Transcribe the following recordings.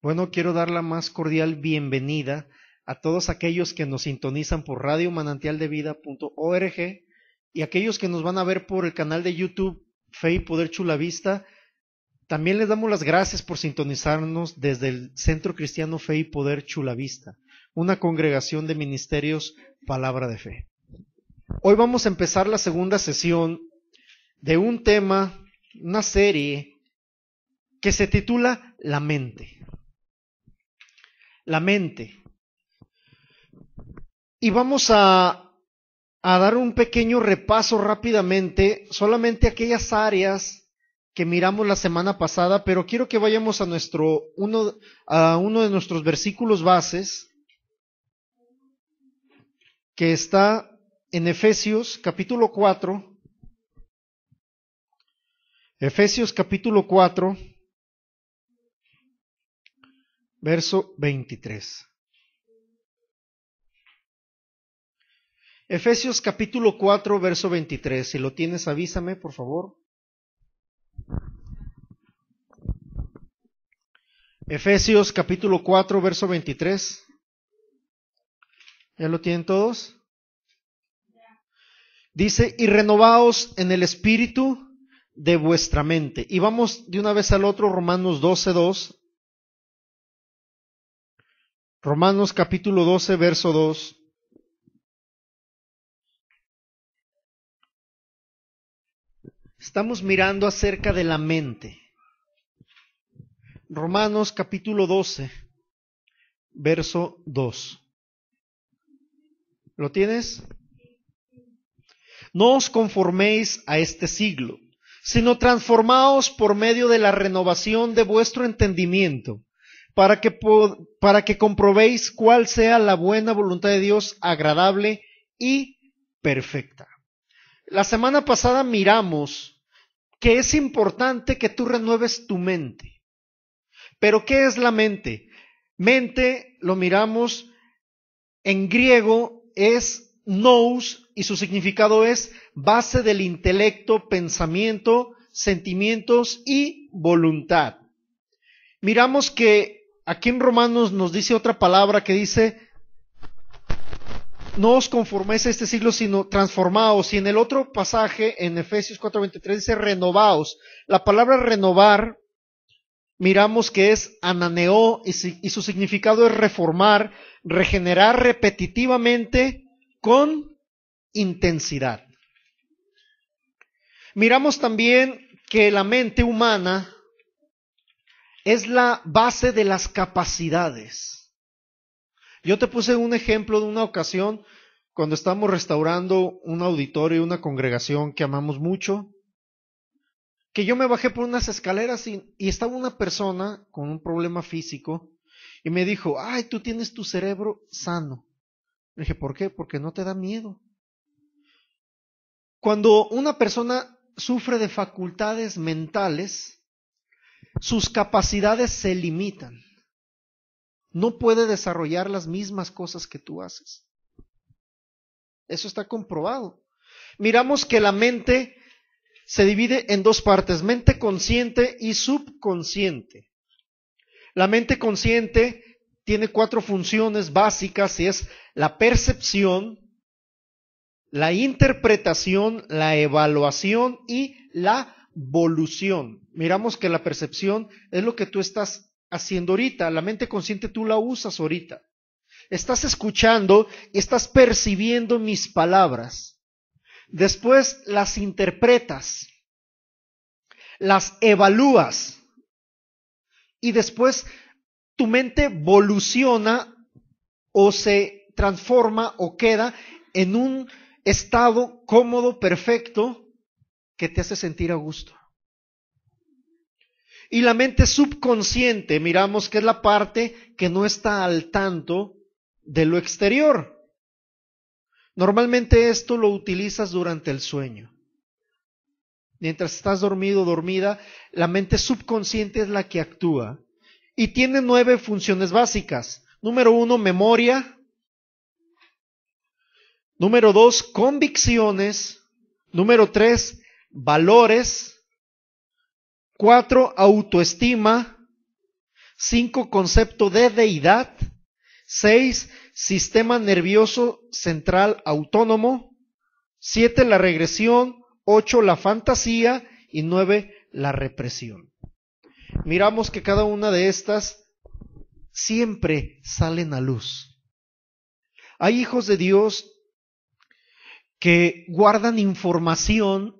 Bueno, quiero dar la más cordial bienvenida a todos aquellos que nos sintonizan por radiomanantialdevida.org y aquellos que nos van a ver por el canal de YouTube Fe y Poder Chula Vista. También les damos las gracias por sintonizarnos desde el Centro Cristiano Fe y Poder Chula Vista, una congregación de ministerios Palabra de Fe. Hoy vamos a empezar la segunda sesión de un tema, una serie que se titula La mente. La mente. Y vamos a dar un pequeño repaso rápidamente, solamente aquellas áreas que miramos la semana pasada, pero quiero que vayamos a uno de nuestros versículos bases, que está en Efesios capítulo 4. Efesios capítulo 4. Verso 23. Efesios capítulo 4, verso 23. Si lo tienes, avísame, por favor. Efesios capítulo 4, verso 23. ¿Ya lo tienen todos? Dice, y renovaos en el espíritu de vuestra mente. Y vamos de una vez al otro, Romanos 12, 2. Romanos capítulo 12, verso 2. Estamos mirando acerca de la mente. Romanos capítulo 12, verso 2. ¿Lo tienes? No os conforméis a este siglo, sino transformaos por medio de la renovación de vuestro entendimiento, para que comprobéis cuál sea la buena voluntad de Dios, agradable y perfecta. La semana pasada miramos que es importante que tú renueves tu mente. ¿Pero qué es la mente? Mente, lo miramos, en griego es nous y su significado es base del intelecto, pensamiento, sentimientos y voluntad. Miramos que aquí en Romanos nos dice otra palabra que dice, no os conforméis a este siglo, sino transformaos. Y en el otro pasaje, en Efesios 4:23, dice renovaos. La palabra renovar, miramos que es ananeo y su significado es reformar, regenerar repetitivamente con intensidad. Miramos también que la mente humana es la base de las capacidades. Yo te puse un ejemplo de una ocasión cuando estábamos restaurando un auditorio, una congregación que amamos mucho, que yo me bajé por unas escaleras y estaba una persona con un problema físico y me dijo, ay, tú tienes tu cerebro sano. Le dije, ¿por qué? Porque no te da miedo. Cuando una persona sufre de facultades mentales, sus capacidades se limitan. No puede desarrollar las mismas cosas que tú haces. Eso está comprobado. Miramos que la mente se divide en dos partes, mente consciente y subconsciente. La mente consciente tiene 4 funciones básicas y es la percepción, la interpretación, la evaluación y la volución. Miramos que la percepción es lo que tú estás haciendo ahorita, la mente consciente tú la usas ahorita. Estás escuchando y estás percibiendo mis palabras. Después las interpretas, las evalúas y después tu mente evoluciona o se transforma o queda en un estado cómodo, perfecto, que te hace sentir a gusto. Y la mente subconsciente, miramos que es la parte que no está al tanto de lo exterior. Normalmente esto lo utilizas durante el sueño. Mientras estás dormido o dormida, la mente subconsciente es la que actúa. Y tiene 9 funciones básicas. Número 1, memoria. Número 2, convicciones. Número 3, valores. 4, autoestima. 5, concepto de deidad. 6, sistema nervioso central autónomo. 7, la regresión. 8, la fantasía. Y 9, la represión. Miramos que cada una de estas siempre salen a luz. Hay hijos de Dios que guardan información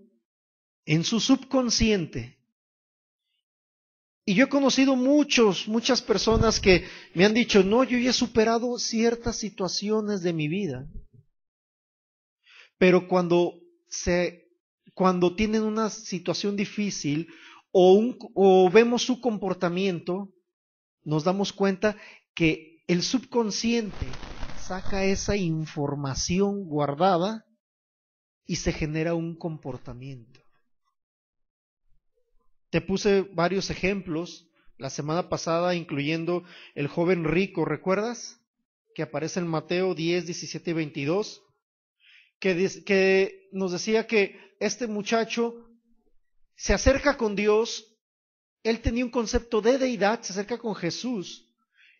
en su subconsciente. Y yo he conocido muchas personas que me han dicho, no, yo ya he superado ciertas situaciones de mi vida. Pero cuando tienen una situación difícil o vemos su comportamiento, nos damos cuenta que el subconsciente saca esa información guardada y se genera un comportamiento. Te puse varios ejemplos la semana pasada, incluyendo el joven rico, ¿recuerdas? Que aparece en Mateo 10, 17 y 22, que nos decía que este muchacho se acerca con Dios, él tenía un concepto de deidad, se acerca con Jesús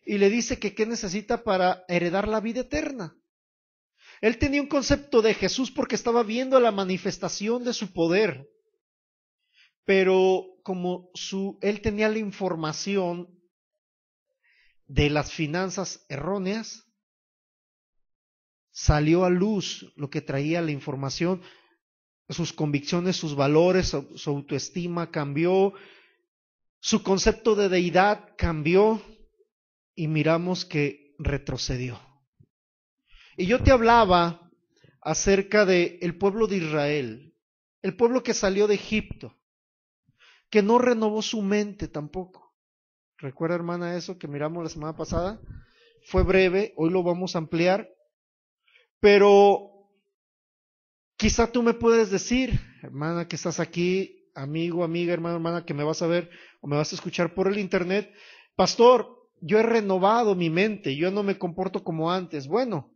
y le dice que qué necesita para heredar la vida eterna. Él tenía un concepto de Jesús porque estaba viendo la manifestación de su poder. Pero como él tenía la información de las finanzas erróneas, salió a luz lo que traía la información, sus convicciones, sus valores, su autoestima cambió, su concepto de deidad cambió y miramos que retrocedió. Y yo te hablaba acerca del pueblo de Israel, el pueblo que salió de Egipto, que no renovó su mente tampoco. ¿Recuerda, hermana, eso que miramos la semana pasada? Fue breve, hoy lo vamos a ampliar, pero quizá tú me puedes decir, hermana que estás aquí, amigo, amiga, hermano, hermana que me vas a ver o me vas a escuchar por el internet, pastor, yo he renovado mi mente, yo no me comporto como antes. Bueno,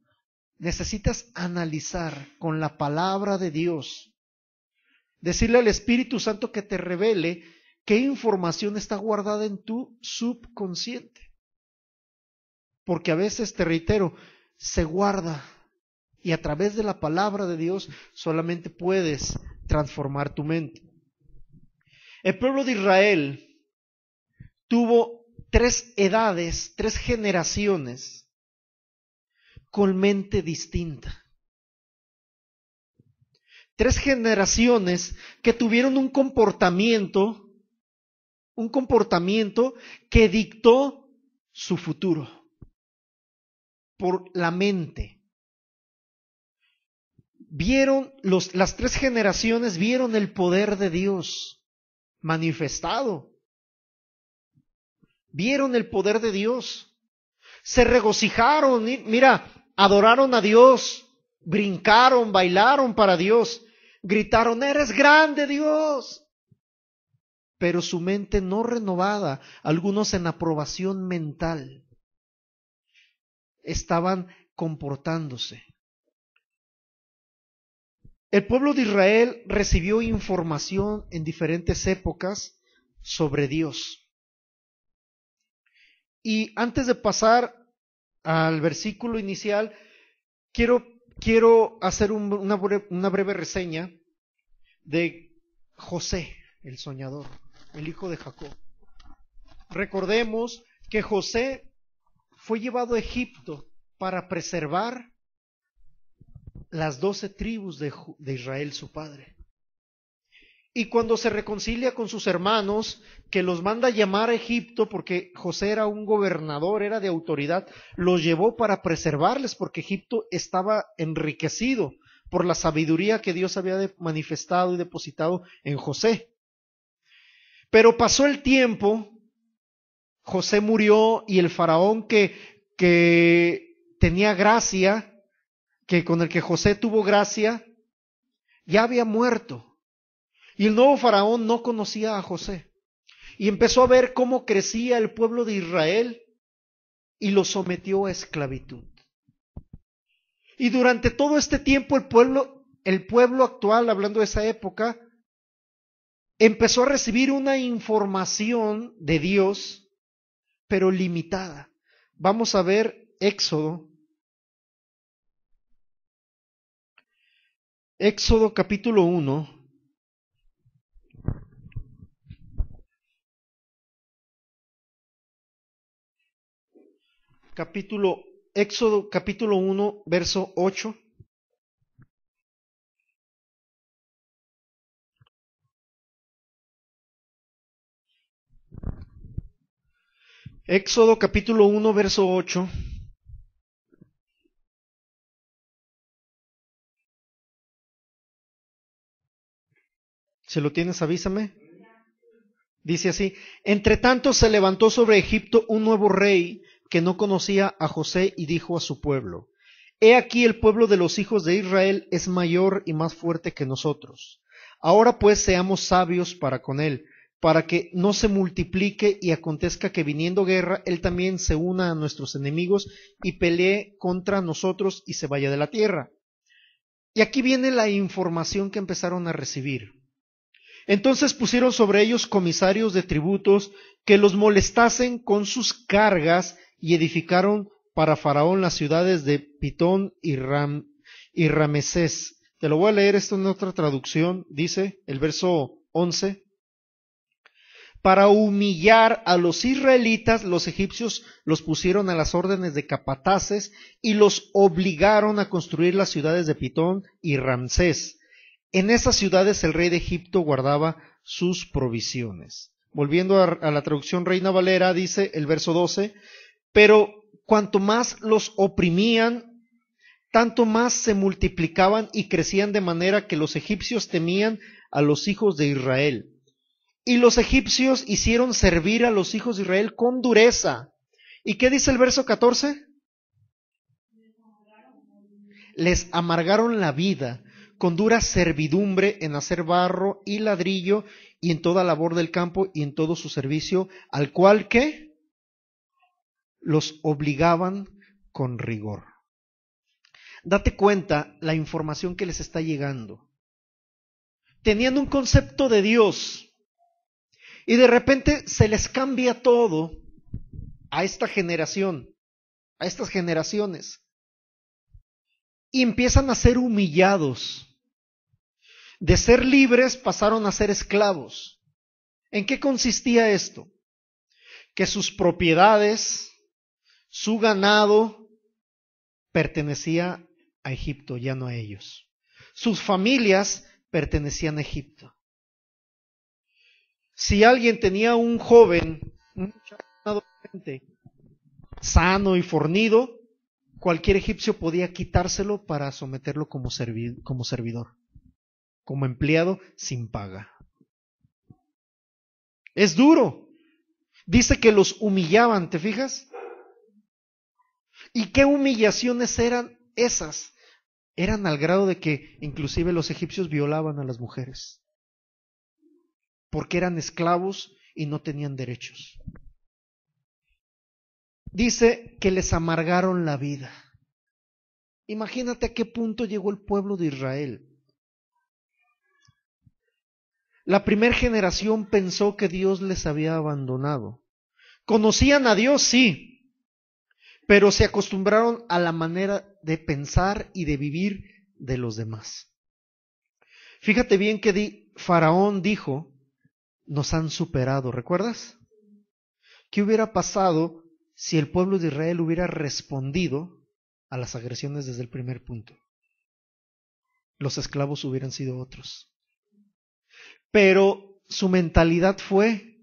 necesitas analizar con la palabra de Dios, decirle al Espíritu Santo que te revele qué información está guardada en tu subconsciente. Porque a veces, te reitero, se guarda y a través de la palabra de Dios solamente puedes transformar tu mente. El pueblo de Israel tuvo 3 edades, 3 generaciones con mente distinta. 3 generaciones que tuvieron un comportamiento que dictó su futuro por la mente. Las 3 generaciones vieron el poder de Dios manifestado. Vieron el poder de Dios. Se regocijaron, mira, adoraron a Dios, brincaron, bailaron para Dios, gritaron, eres grande Dios. Pero su mente no renovada, algunos en aprobación mental, estaban comportándose. El pueblo de Israel recibió información en diferentes épocas sobre Dios. Y antes de pasar al versículo inicial, quiero hacer una breve reseña de José, el soñador, el hijo de Jacob. Recordemos que José fue llevado a Egipto para preservar las 12 tribus de Israel, su padre. Y cuando se reconcilia con sus hermanos, que los manda a llamar a Egipto, porque José era un gobernador, era de autoridad, los llevó para preservarles, porque Egipto estaba enriquecido por la sabiduría que Dios había manifestado y depositado en José. Pero pasó el tiempo, José murió y el faraón que tenía gracia, que con el que José tuvo gracia, ya había muerto. Y el nuevo faraón no conocía a José. Y empezó a ver cómo crecía el pueblo de Israel y lo sometió a esclavitud. Y durante todo este tiempo el pueblo actual, hablando de esa época, empezó a recibir una información de Dios, pero limitada. Vamos a ver Éxodo capítulo 1. Éxodo capítulo 1, verso 8. Éxodo capítulo 1, verso 8. Si lo tienes, avísame. Dice así: Entre tanto se levantó sobre Egipto un nuevo rey que no conocía a José y dijo a su pueblo: He aquí el pueblo de los hijos de Israel es mayor y más fuerte que nosotros. Ahora pues seamos sabios para con él, para que no se multiplique y acontezca que viniendo guerra él también se una a nuestros enemigos y pelee contra nosotros y se vaya de la tierra. Y aquí viene la información que empezaron a recibir. Entonces pusieron sobre ellos comisarios de tributos que los molestasen con sus cargas y edificaron para Faraón las ciudades de Pitón y Ramesés. Te lo voy a leer esto en otra traducción, dice el verso 11. Para humillar a los israelitas, los egipcios los pusieron a las órdenes de capataces y los obligaron a construir las ciudades de Pitón y Ramsés. En esas ciudades el rey de Egipto guardaba sus provisiones. Volviendo a la traducción Reina Valera, dice el verso 12, pero cuanto más los oprimían, tanto más se multiplicaban y crecían de manera que los egipcios temían a los hijos de Israel. Y los egipcios hicieron servir a los hijos de Israel con dureza. ¿Y qué dice el verso 14? Les amargaron la vida con dura servidumbre en hacer barro y ladrillo y en toda labor del campo y en todo su servicio, al cual que los obligaban con rigor. Date cuenta la información que les está llegando. Tenían un concepto de Dios y de repente se les cambia todo a esta generación, a estas generaciones, y empiezan a ser humillados. De ser libres pasaron a ser esclavos. ¿En qué consistía esto? Que sus propiedades, su ganado, pertenecía a Egipto, ya no a ellos. Sus familias pertenecían a Egipto. Si alguien tenía un joven, un adolescente, sano y fornido, cualquier egipcio podía quitárselo para someterlo como servidor, como empleado sin paga. Es duro. Dice que los humillaban, ¿te fijas? ¿Y qué humillaciones eran esas? Eran al grado de que inclusive los egipcios violaban a las mujeres, porque eran esclavos y no tenían derechos. Dice que les amargaron la vida. Imagínate a qué punto llegó el pueblo de Israel. La primera generación pensó que Dios les había abandonado. Conocían a Dios, sí, pero se acostumbraron a la manera de pensar y de vivir de los demás. Fíjate bien que Faraón dijo: nos han superado, ¿recuerdas? ¿Qué hubiera pasado si el pueblo de Israel hubiera respondido a las agresiones desde el primer punto? Los esclavos hubieran sido otros. Pero su mentalidad fue: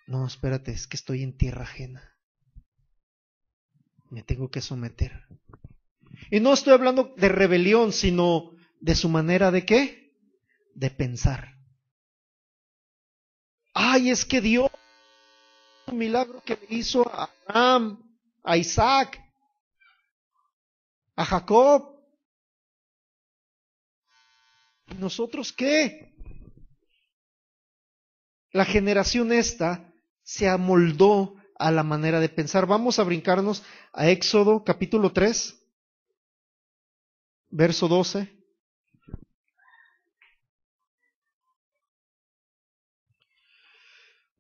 no, espérate, es que estoy en tierra ajena. Me tengo que someter. Y no estoy hablando de rebelión, sino de su manera de ¿qué? De pensar. Ay, es que Dios, un milagro que le hizo a Abraham, a Isaac, a Jacob. ¿Y nosotros qué? La generación esta se amoldó a la manera de pensar. Vamos a brincarnos a Éxodo capítulo 3. verso 12.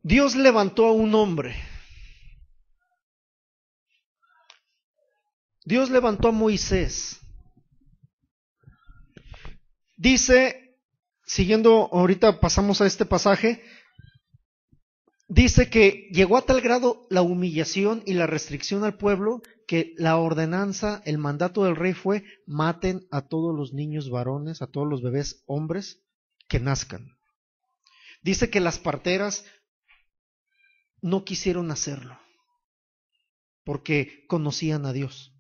Dios levantó a un hombre. Dios levantó a Moisés. Dice, siguiendo, ahorita pasamos a este pasaje, dice que llegó a tal grado la humillación y la restricción al pueblo que la ordenanza, el mandato del rey fue: maten a todos los niños varones, a todos los bebés hombres que nazcan. Dice que las parteras no quisieron hacerlo porque conocían a Dios.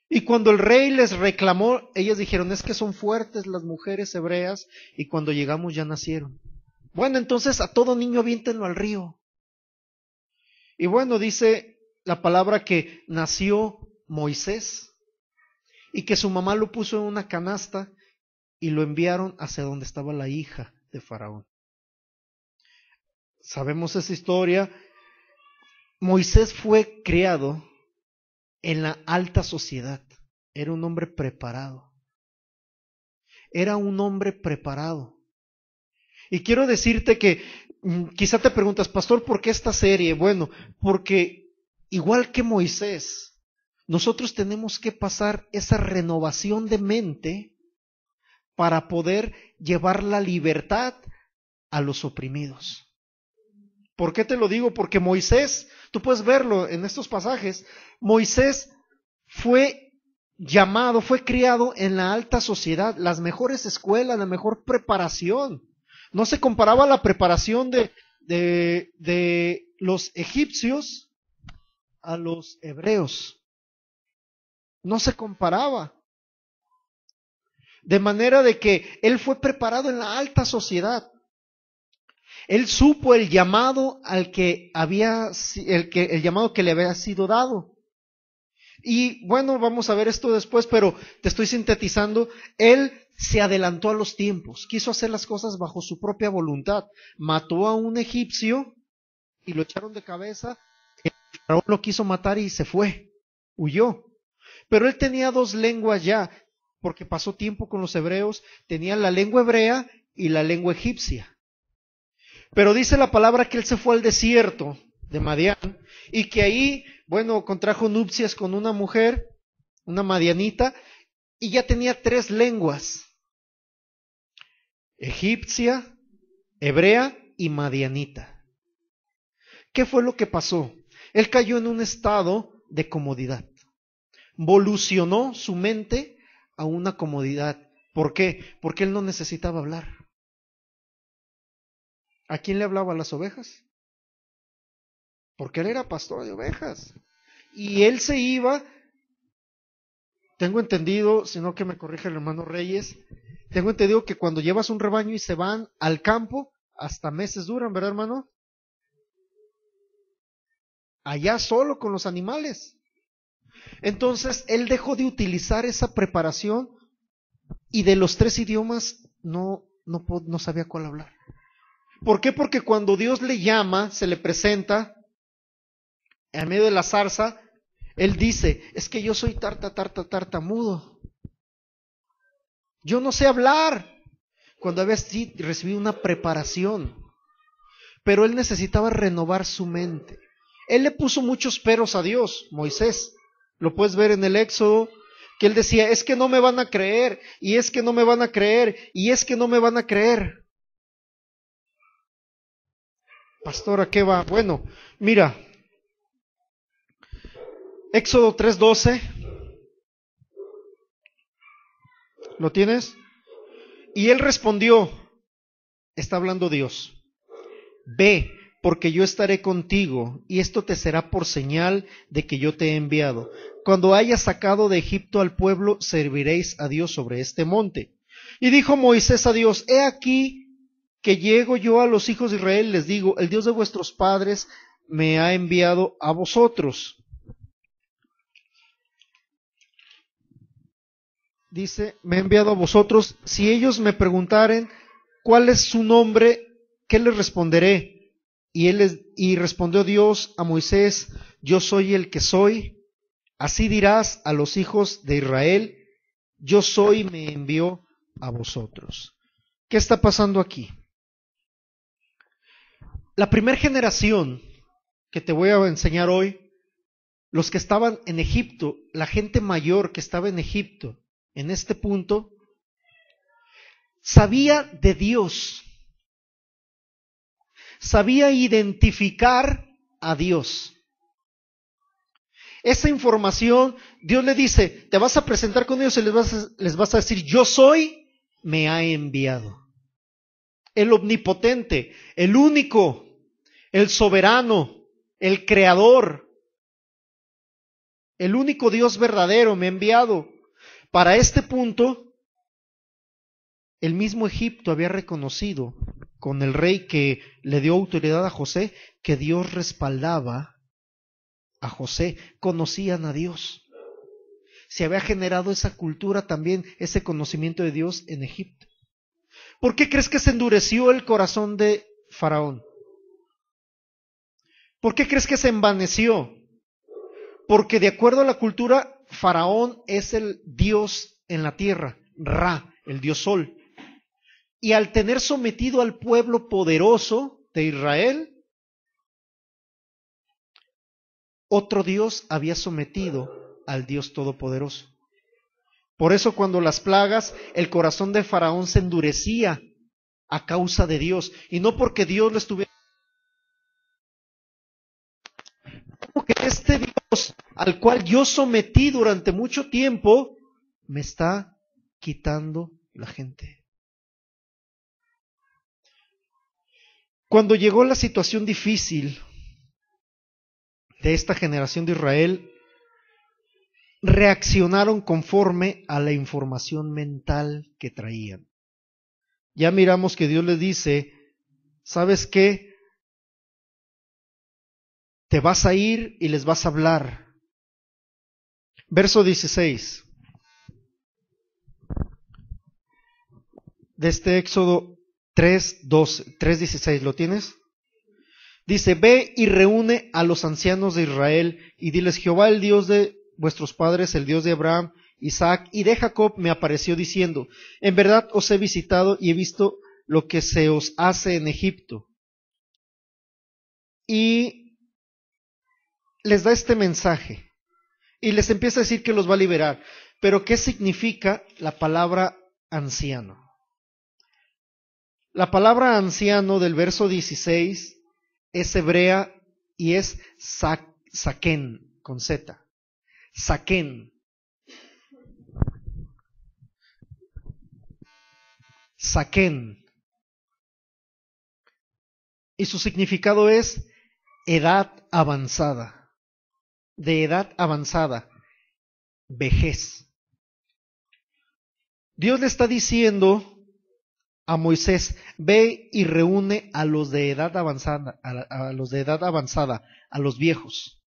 Y cuando el rey les reclamó, ellas dijeron: es que son fuertes las mujeres hebreas y cuando llegamos ya nacieron. Bueno, entonces a todo niño aviéntenlo al río. Y bueno, dice la palabra que nació Moisés y que su mamá lo puso en una canasta y lo enviaron hacia donde estaba la hija de Faraón. Sabemos esa historia. Moisés fue criado en la alta sociedad. Era un hombre preparado. Era un hombre preparado. Y quiero decirte que quizá te preguntas: pastor, ¿por qué esta serie? Bueno, porque igual que Moisés, nosotros tenemos que pasar esa renovación de mente para poder llevar la libertad a los oprimidos. ¿Por qué te lo digo? Porque Moisés, tú puedes verlo en estos pasajes, Moisés fue llamado, fue criado en la alta sociedad, las mejores escuelas, la mejor preparación. No se comparaba la preparación de los egipcios a los hebreos. No se comparaba. De manera de que él fue preparado en la alta sociedad. Él supo el llamado al que el llamado que le había sido dado. Y bueno, vamos a ver esto después, pero te estoy sintetizando. Él se adelantó a los tiempos, quiso hacer las cosas bajo su propia voluntad. Mató a un egipcio y lo echaron de cabeza. El faraón lo quiso matar y se fue, huyó. Pero él tenía dos lenguas ya, porque pasó tiempo con los hebreos. Tenía la lengua hebrea y la lengua egipcia. Pero dice la palabra que él se fue al desierto de Madián y que ahí, bueno, contrajo nupcias con una mujer, una madianita, y ya tenía 3 lenguas: egipcia, hebrea y madianita. ¿Qué fue lo que pasó? Él cayó en un estado de comodidad. Volucionó su mente a una comodidad. ¿Por qué? Porque él no necesitaba hablar. ¿A quién le hablaba? ¿A las ovejas? Porque él era pastor de ovejas. Y él se iba, tengo entendido, si no que me corrija el hermano Reyes, tengo entendido que cuando llevas un rebaño y se van al campo, hasta meses duran, ¿verdad, hermano? Allá solo con los animales. Entonces, él dejó de utilizar esa preparación y de los 3 idiomas no sabía cuál hablar. ¿Por qué? Porque cuando Dios le llama, se le presenta en medio de la zarza, él dice: es que yo soy tartamudo. Yo no sé hablar. Cuando había recibido una preparación. Pero él necesitaba renovar su mente. Él le puso muchos peros a Dios, Moisés. Lo puedes ver en el Éxodo, que él decía: es que no me van a creer, y es que no me van a creer, y es que no me van a creer. Pastor, ¿a qué va? Bueno, mira, Éxodo 3:12, ¿lo tienes? Y él respondió, está hablando Dios: ve, porque yo estaré contigo, y esto te será por señal de que yo te he enviado. Cuando hayas sacado de Egipto al pueblo, serviréis a Dios sobre este monte. Y dijo Moisés a Dios: he aquí que llego yo a los hijos de Israel, les digo: el Dios de vuestros padres me ha enviado a vosotros. Dice: me ha enviado a vosotros. Si ellos me preguntaren cuál es su nombre, ¿qué les responderé? Y respondió Dios a Moisés: yo soy el que soy. Así dirás a los hijos de Israel: yo soy me envió a vosotros. ¿Qué está pasando aquí? La primera generación que te voy a enseñar hoy, los que estaban en Egipto, la gente mayor que estaba en Egipto, en este punto, sabía de Dios, sabía identificar a Dios. Esa información, Dios le dice, te vas a presentar con ellos y les vas a decir, yo soy, me ha enviado. El omnipotente, el único, el soberano, el creador, el único Dios verdadero me ha enviado. Para este punto, el mismo Egipto había reconocido con el rey que le dio autoridad a José, que Dios respaldaba a José, conocían a Dios. Se había generado esa cultura también, ese conocimiento de Dios en Egipto. ¿Por qué crees que se endureció el corazón de Faraón? ¿Por qué crees que se envaneció? Porque de acuerdo a la cultura, Faraón es el Dios en la tierra, Ra, el Dios Sol. Y al tener sometido al pueblo poderoso de Israel, otro Dios había sometido al Dios Todopoderoso. Por eso cuando las plagas, el corazón de Faraón se endurecía a causa de Dios. Y no porque Dios lo estuviera... Como que este Dios al cual yo sometí durante mucho tiempo, me está quitando la gente. Cuando llegó la situación difícil de esta generación de Israel, reaccionaron conforme a la información mental que traían. Ya miramos que Dios les dice, ¿sabes qué? Te vas a ir y les vas a hablar. Verso 16 de este Éxodo 3:16, ¿lo tienes? Dice, ve y reúne a los ancianos de Israel y diles, Jehová el Dios de vuestros padres, el Dios de Abraham, Isaac y de Jacob me apareció diciendo, en verdad os he visitado y he visto lo que se os hace en Egipto. Y les da este mensaje y les empieza a decir que los va a liberar. Pero ¿qué significa la palabra anciano? La palabra anciano del verso 16 es hebrea y es saken, con Z. Saken. Saken. Y su significado es edad avanzada. De edad avanzada. Vejez. Dios le está diciendo a Moisés, ve y reúne a los de edad avanzada, a los de edad avanzada, a los viejos.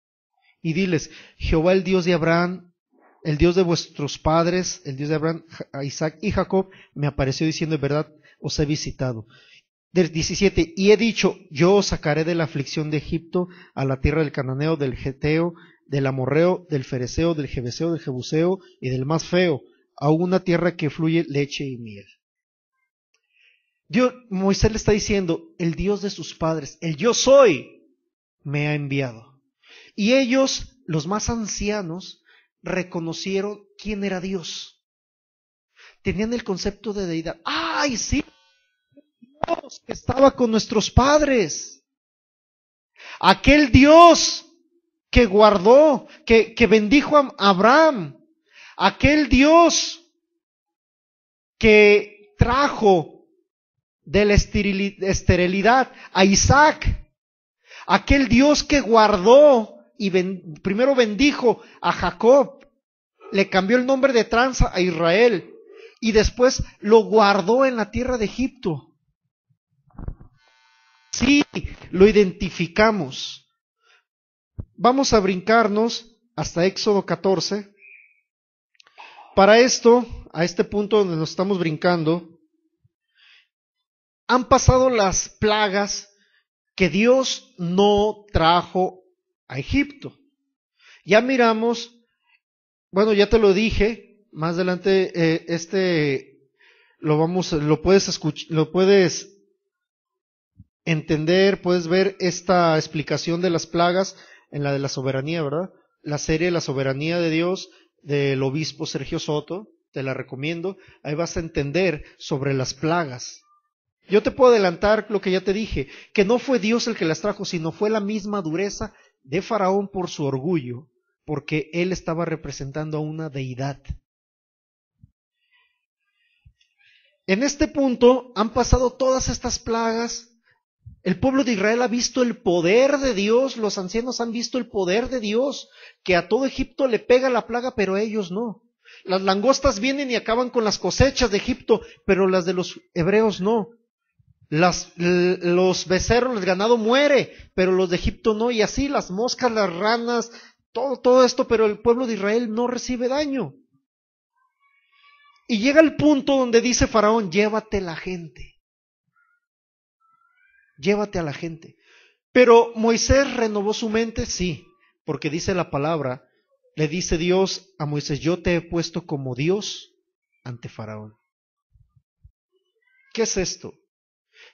Y diles, Jehová el Dios de Abraham, el Dios de vuestros padres, el Dios de Abraham, Isaac y Jacob, me apareció diciendo, en verdad os he visitado. Del 17, y he dicho, yo os sacaré de la aflicción de Egipto a la tierra del Cananeo, del Geteo, del Amorreo, del Fereceo, del Jebuseo, del Jebuseo y del más feo, a una tierra que fluye leche y miel. Moisés le está diciendo, el Dios de sus padres, el yo soy, me ha enviado. Y ellos, los más ancianos, reconocieron quién era Dios. Tenían el concepto de deidad. ¡Ay, sí! Dios que estaba con nuestros padres. Aquel Dios que guardó, que bendijo a Abraham. Aquel Dios que trajo de la esterilidad a Isaac, aquel Dios que guardó y primero bendijo a Jacob, le cambió el nombre de tranza a Israel y después lo guardó en la tierra de Egipto. Sí, lo identificamos. Vamos a brincarnos hasta Éxodo 14. Para esto, a este punto donde nos estamos brincando, han pasado las plagas que Dios no trajo a Egipto. Ya miramos, bueno, ya te lo dije, más adelante lo puedes escuchar, lo puedes entender, puedes ver esta explicación de las plagas en la de la soberanía, ¿verdad? La serie La soberanía de Dios del obispo Sergio Soto, te la recomiendo. Ahí vas a entender sobre las plagas. Yo te puedo adelantar lo que ya te dije, que no fue Dios el que las trajo, sino fue la misma dureza de Faraón por su orgullo, porque él estaba representando a una deidad. En este punto han pasado todas estas plagas. El pueblo de Israel ha visto el poder de Dios, los ancianos han visto el poder de Dios, que a todo Egipto le pega la plaga, pero a ellos no. Las langostas vienen y acaban con las cosechas de Egipto, pero las de los hebreos no. Los becerros, el ganado muere, pero los de Egipto no, y así las moscas, las ranas, todo esto, pero el pueblo de Israel no recibe daño. Y llega el punto donde dice Faraón, llévate la gente. Llévate a la gente. Pero Moisés renovó su mente, sí, porque dice la palabra, le dice Dios a Moisés, yo te he puesto como Dios ante Faraón. ¿Qué es esto?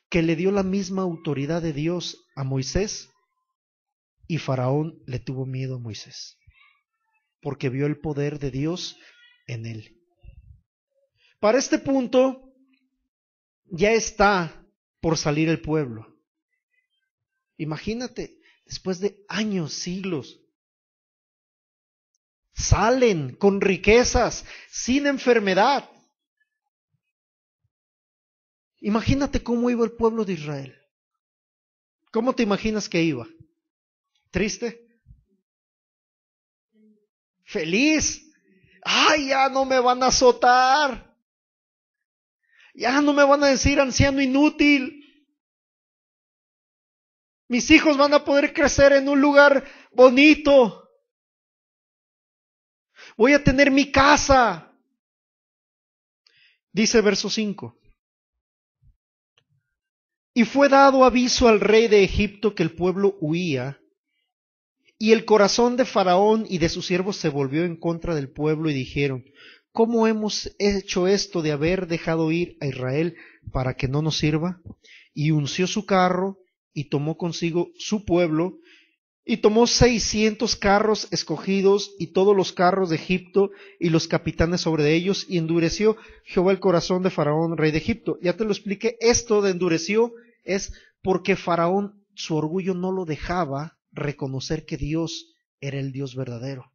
Que le dio la misma autoridad de Dios a Moisés y Faraón le tuvo miedo a Moisés, porque vio el poder de Dios en él. Para este punto ya está por salir el pueblo. Imagínate, después de años, siglos, salen con riquezas, sin enfermedad. Imagínate cómo iba el pueblo de Israel. ¿Cómo te imaginas que iba? ¿Triste? ¿Feliz? ¡Ay, ya no me van a azotar! Ya no me van a decir anciano inútil. Mis hijos van a poder crecer en un lugar bonito. Voy a tener mi casa. Dice verso 5. Y fue dado aviso al rey de Egipto que el pueblo huía, y el corazón de Faraón y de sus siervos se volvió en contra del pueblo y dijeron, ¿cómo hemos hecho esto de haber dejado ir a Israel para que no nos sirva? Y unció su carro y tomó consigo su pueblo y tomó 600 carros escogidos y todos los carros de Egipto y los capitanes sobre ellos, y endureció Jehová el corazón de Faraón, rey de Egipto. Ya te lo expliqué, esto de endureció es porque Faraón, su orgullo no lo dejaba reconocer que Dios era el Dios verdadero.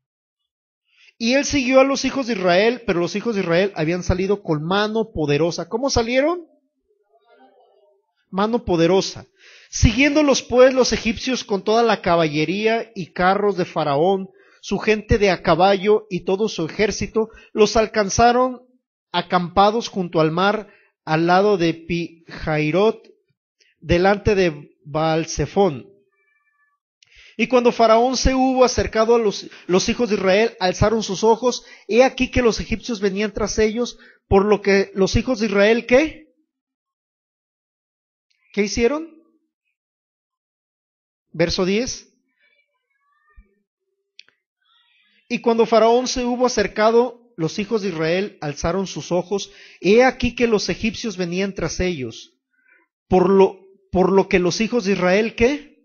Y él siguió a los hijos de Israel, pero los hijos de Israel habían salido con mano poderosa. ¿Cómo salieron? Mano poderosa. Siguiéndolos pues los egipcios con toda la caballería y carros de Faraón, su gente de a caballo y todo su ejército, los alcanzaron acampados junto al mar, al lado de Pi-Hairot, delante de Baal-Zephón. Y cuando Faraón se hubo acercado a los hijos de Israel, alzaron sus ojos, he aquí que los egipcios venían tras ellos, por lo que los hijos de Israel, ¿qué? ¿Qué hicieron? Verso 10. Y cuando Faraón se hubo acercado, los hijos de Israel alzaron sus ojos, he aquí que los egipcios venían tras ellos, por lo que los hijos de Israel, ¿qué?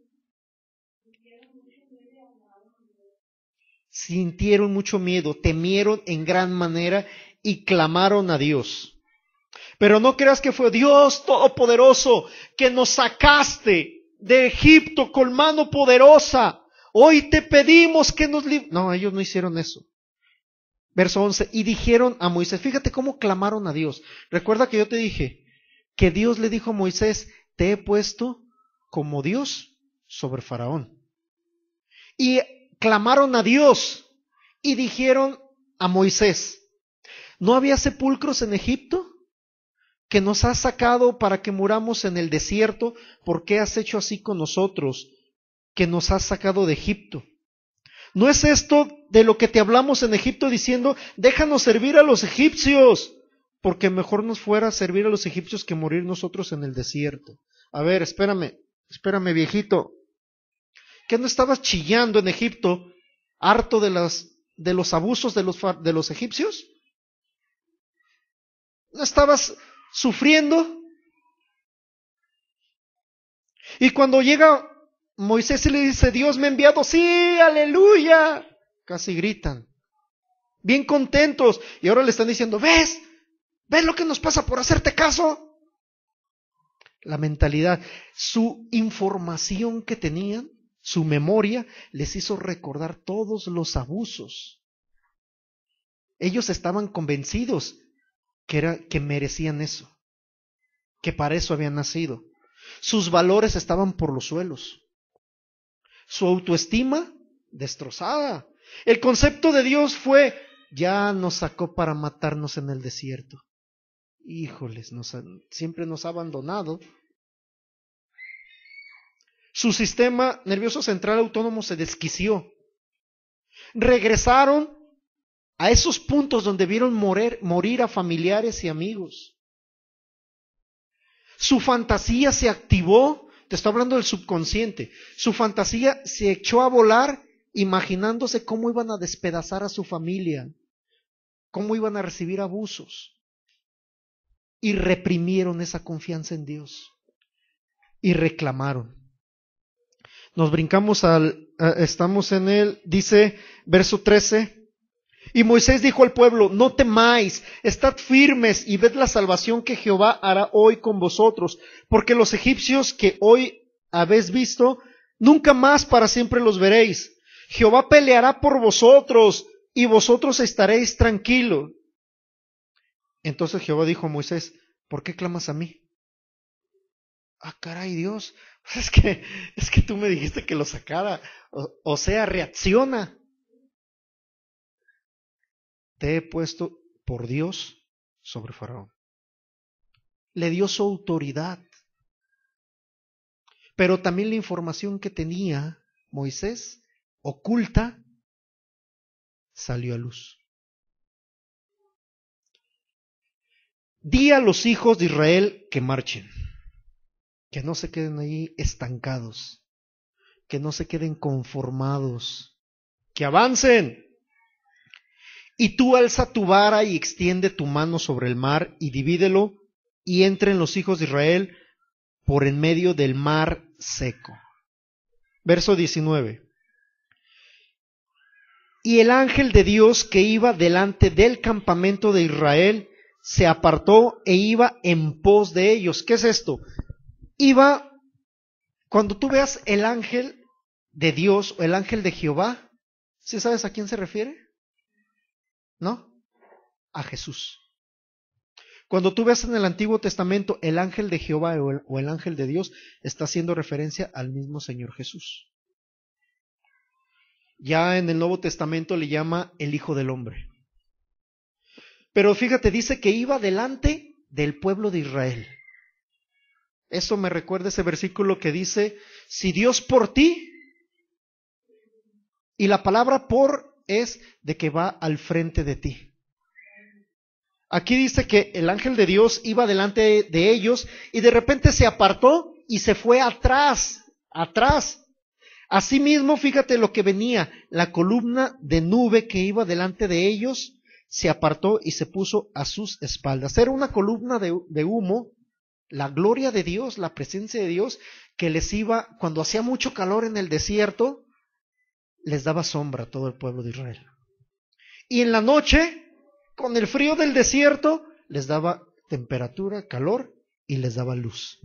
Sintieron mucho miedo, temieron en gran manera y clamaron a Dios. Pero no creas que fue Dios Todopoderoso que nos sacaste de Egipto con mano poderosa. Hoy te pedimos que nos libres. No, ellos no hicieron eso. Verso 11, y dijeron a Moisés, fíjate cómo clamaron a Dios. Recuerda que yo te dije que Dios le dijo a Moisés, te he puesto como Dios sobre Faraón. Y clamaron a Dios y dijeron a Moisés, ¿no había sepulcros en Egipto que nos has sacado para que muramos en el desierto? ¿Por qué has hecho así con nosotros, que nos has sacado de Egipto? ¿No es esto de lo que te hablamos en Egipto diciendo, déjanos servir a los egipcios? Porque mejor nos fuera servir a los egipcios que morir nosotros en el desierto. A ver, espérame viejito. ¿Qué no estabas chillando en Egipto, harto de los abusos de los egipcios? ¿No estabas sufriendo? Y cuando llega Moisés y le dice, Dios me ha enviado, sí, aleluya, casi gritan, bien contentos. Y ahora le están diciendo, ¿ves lo que nos pasa por hacerte caso? La mentalidad, su información que tenían, su memoria, les hizo recordar todos los abusos. Ellos estaban convencidos que merecían eso, que para eso habían nacido. Sus valores estaban por los suelos. Su autoestima destrozada. El concepto de Dios fue, ya nos sacó para matarnos en el desierto. Híjoles, siempre nos ha abandonado. Su sistema nervioso central autónomo se desquició. Regresaron a esos puntos donde vieron morir a familiares y amigos. Su fantasía se activó, te estoy hablando del subconsciente. Su fantasía se echó a volar imaginándose cómo iban a despedazar a su familia, cómo iban a recibir abusos. Y reprimieron esa confianza en Dios. Y reclamaron. Nos brincamos estamos en él, dice, verso 13. Y Moisés dijo al pueblo, no temáis, estad firmes y ved la salvación que Jehová hará hoy con vosotros, porque los egipcios que hoy habéis visto, nunca más para siempre los veréis. Jehová peleará por vosotros y vosotros estaréis tranquilos. Entonces Jehová dijo a Moisés, ¿por qué clamas a mí? Ah, caray, Dios, es que tú me dijiste que lo sacara, o sea, reacciona. Te he puesto por Dios sobre Faraón. Le dio su autoridad. Pero también la información que tenía Moisés oculta salió a luz. Di a los hijos de Israel que marchen, que no se queden ahí estancados, que no se queden conformados, que avancen. Y tú alza tu vara y extiende tu mano sobre el mar y divídelo y entren los hijos de Israel por en medio del mar seco. Verso 19. Y el ángel de Dios que iba delante del campamento de Israel se apartó e iba en pos de ellos. ¿Qué es esto? Cuando tú veas el ángel de Dios o el ángel de Jehová, ¿sí sabes a quién se refiere? ¿No? A Jesús. Cuando tú ves en el Antiguo Testamento el ángel de Jehová o el ángel de Dios, está haciendo referencia al mismo Señor Jesús. Ya en el Nuevo Testamento le llama el Hijo del Hombre. Pero fíjate, dice que iba delante del pueblo de Israel. Eso me recuerda ese versículo que dice, si Dios por ti, y la palabra por es de que va al frente de ti. Aquí dice que el ángel de Dios iba delante de ellos y de repente se apartó y se fue atrás. Asimismo, fíjate lo que venía, la columna de nube que iba delante de ellos se apartó y se puso a sus espaldas. Era una columna de humo, la gloria de Dios, la presencia de Dios, que les iba, cuando hacía mucho calor en el desierto, les daba sombra a todo el pueblo de Israel. Y en la noche, con el frío del desierto, les daba temperatura, calor y les daba luz.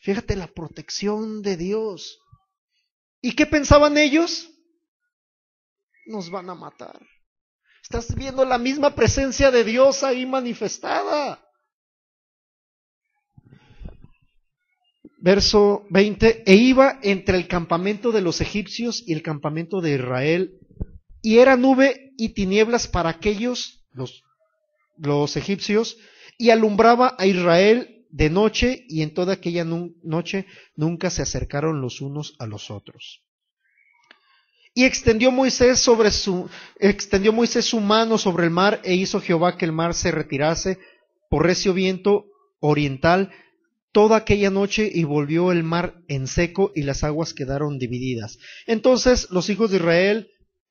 Fíjate la protección de Dios. ¿Y qué pensaban ellos? Nos van a matar. Estás viendo la misma presencia de Dios ahí manifestada. Verso 20, e iba entre el campamento de los egipcios y el campamento de Israel, y era nube y tinieblas para aquellos, los egipcios, y alumbraba a Israel de noche, y en toda aquella noche nunca se acercaron los unos a los otros. Y extendió Moisés su mano sobre el mar, e hizo Jehová que el mar se retirase por recio viento oriental toda aquella noche, y volvió el mar en seco, y las aguas quedaron divididas. Entonces los hijos de Israel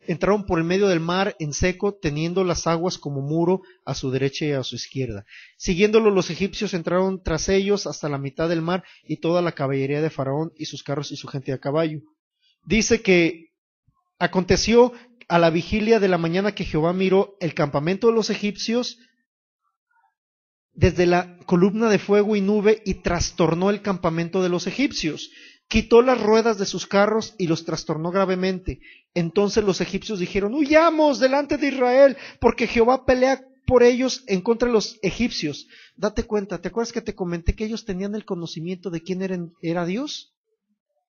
entraron por el medio del mar en seco, teniendo las aguas como muro a su derecha y a su izquierda. Siguiéndolo, los egipcios entraron tras ellos hasta la mitad del mar, y toda la caballería de Faraón y sus carros y su gente a caballo. Dice que aconteció a la vigilia de la mañana que Jehová miró el campamento de los egipcios desde la columna de fuego y nube, y trastornó el campamento de los egipcios. Quitó las ruedas de sus carros y los trastornó gravemente. Entonces los egipcios dijeron: huyamos delante de Israel, porque Jehová pelea por ellos en contra de los egipcios. Date cuenta, ¿te acuerdas que te comenté que ellos tenían el conocimiento de quién era Dios?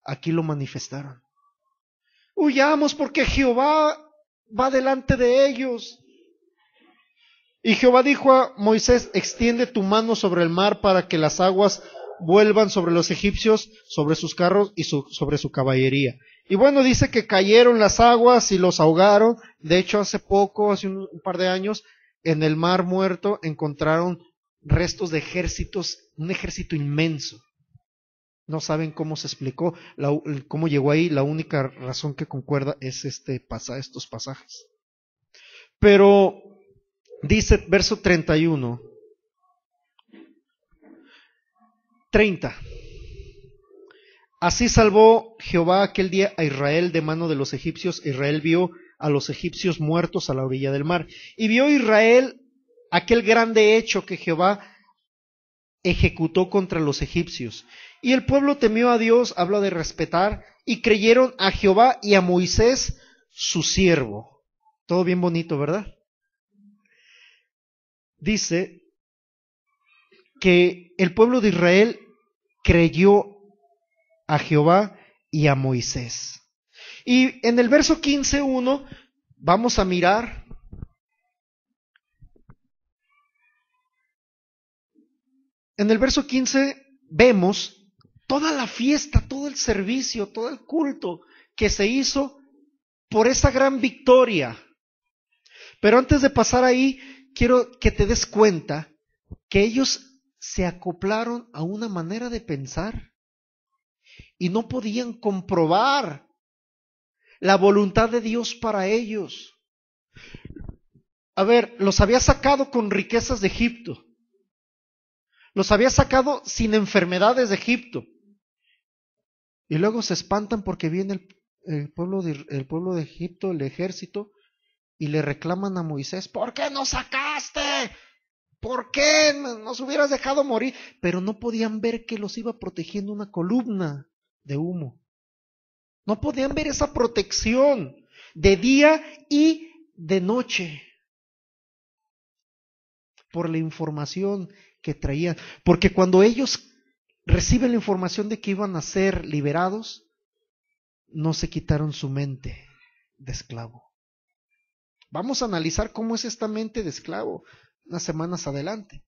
Aquí lo manifestaron. Huyamos porque Jehová va delante de ellos. Y Jehová dijo a Moisés: extiende tu mano sobre el mar para que las aguas vuelvan sobre los egipcios, sobre sus carros y sobre su caballería. Y bueno, dice que cayeron las aguas y los ahogaron. De hecho, hace poco, hace un par de años, en el mar muerto encontraron restos de ejércitos, un ejército inmenso. No saben cómo se explicó, cómo llegó ahí. La única razón que concuerda es estos pasajes. Pero dice verso 31, 30. Así salvó Jehová aquel día a Israel de mano de los egipcios. Israel vio a los egipcios muertos a la orilla del mar. Y vio Israel aquel grande hecho que Jehová ejecutó contra los egipcios. Y el pueblo temió a Dios, habla de respetar, y creyeron a Jehová y a Moisés, su siervo. Todo bien bonito, ¿verdad? Dice que el pueblo de Israel creyó a Jehová y a Moisés. Y en el verso 15:1 vamos a mirar en el verso 15 vemos toda la fiesta, todo el servicio, todo el culto que se hizo por esa gran victoria. Pero antes de pasar ahí, quiero que te des cuenta que ellos se acoplaron a una manera de pensar y no podían comprobar la voluntad de Dios para ellos. A ver, los había sacado con riquezas de Egipto. Los había sacado sin enfermedades de Egipto. Y luego se espantan porque viene el pueblo de Egipto, el ejército, y le reclaman a Moisés: ¿por qué nos sacaste? ¿Por qué nos hubieras dejado morir? Pero no podían ver que los iba protegiendo una columna de humo. No podían ver esa protección de día y de noche por la información que traían. Porque cuando ellos reciben la información de que iban a ser liberados, no se quitaron su mente de esclavo. Vamos a analizar cómo es esta mente de esclavo unas semanas adelante.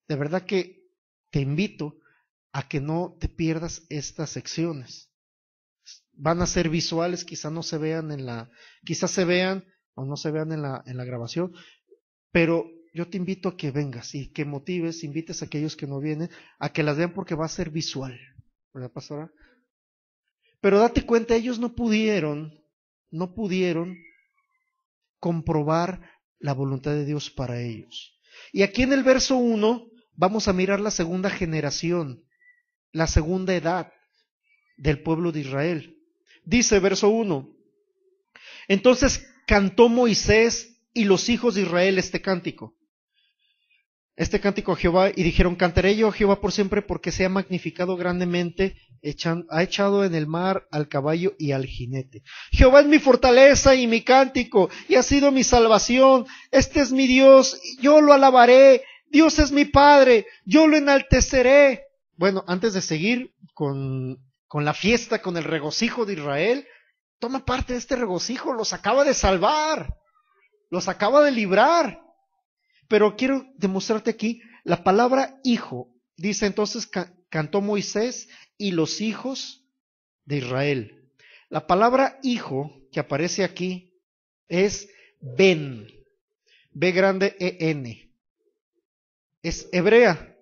De verdad que te invito a que no te pierdas estas secciones. Van a ser visuales, quizás no se vean quizás se vean o no se vean en la grabación, pero yo te invito a que vengas y que motives, invites a aquellos que no vienen a que las vean, porque va a ser visual, ¿verdad, pastora? Pero date cuenta, ellos no pudieron comprobar la voluntad de Dios para ellos. Y aquí en el verso 1 vamos a mirar la segunda generación, la segunda edad del pueblo de Israel. Dice verso 1: entonces cantó Moisés y los hijos de Israel este cántico a Jehová, y dijeron: cantaré yo a Jehová por siempre, porque se ha magnificado grandemente, ha echado en el mar al caballo y al jinete. Jehová es mi fortaleza y mi cántico, y ha sido mi salvación. Este es mi Dios, yo lo alabaré. Dios es mi Padre, yo lo enalteceré. Bueno, antes de seguir con la fiesta, con el regocijo de Israel, toma parte de este regocijo. Los acaba de salvar, los acaba de librar. Pero quiero demostrarte aquí la palabra hijo. Dice entonces: cantó Moisés y los hijos de Israel. La palabra hijo que aparece aquí es ben, B grande E-N. Es hebrea,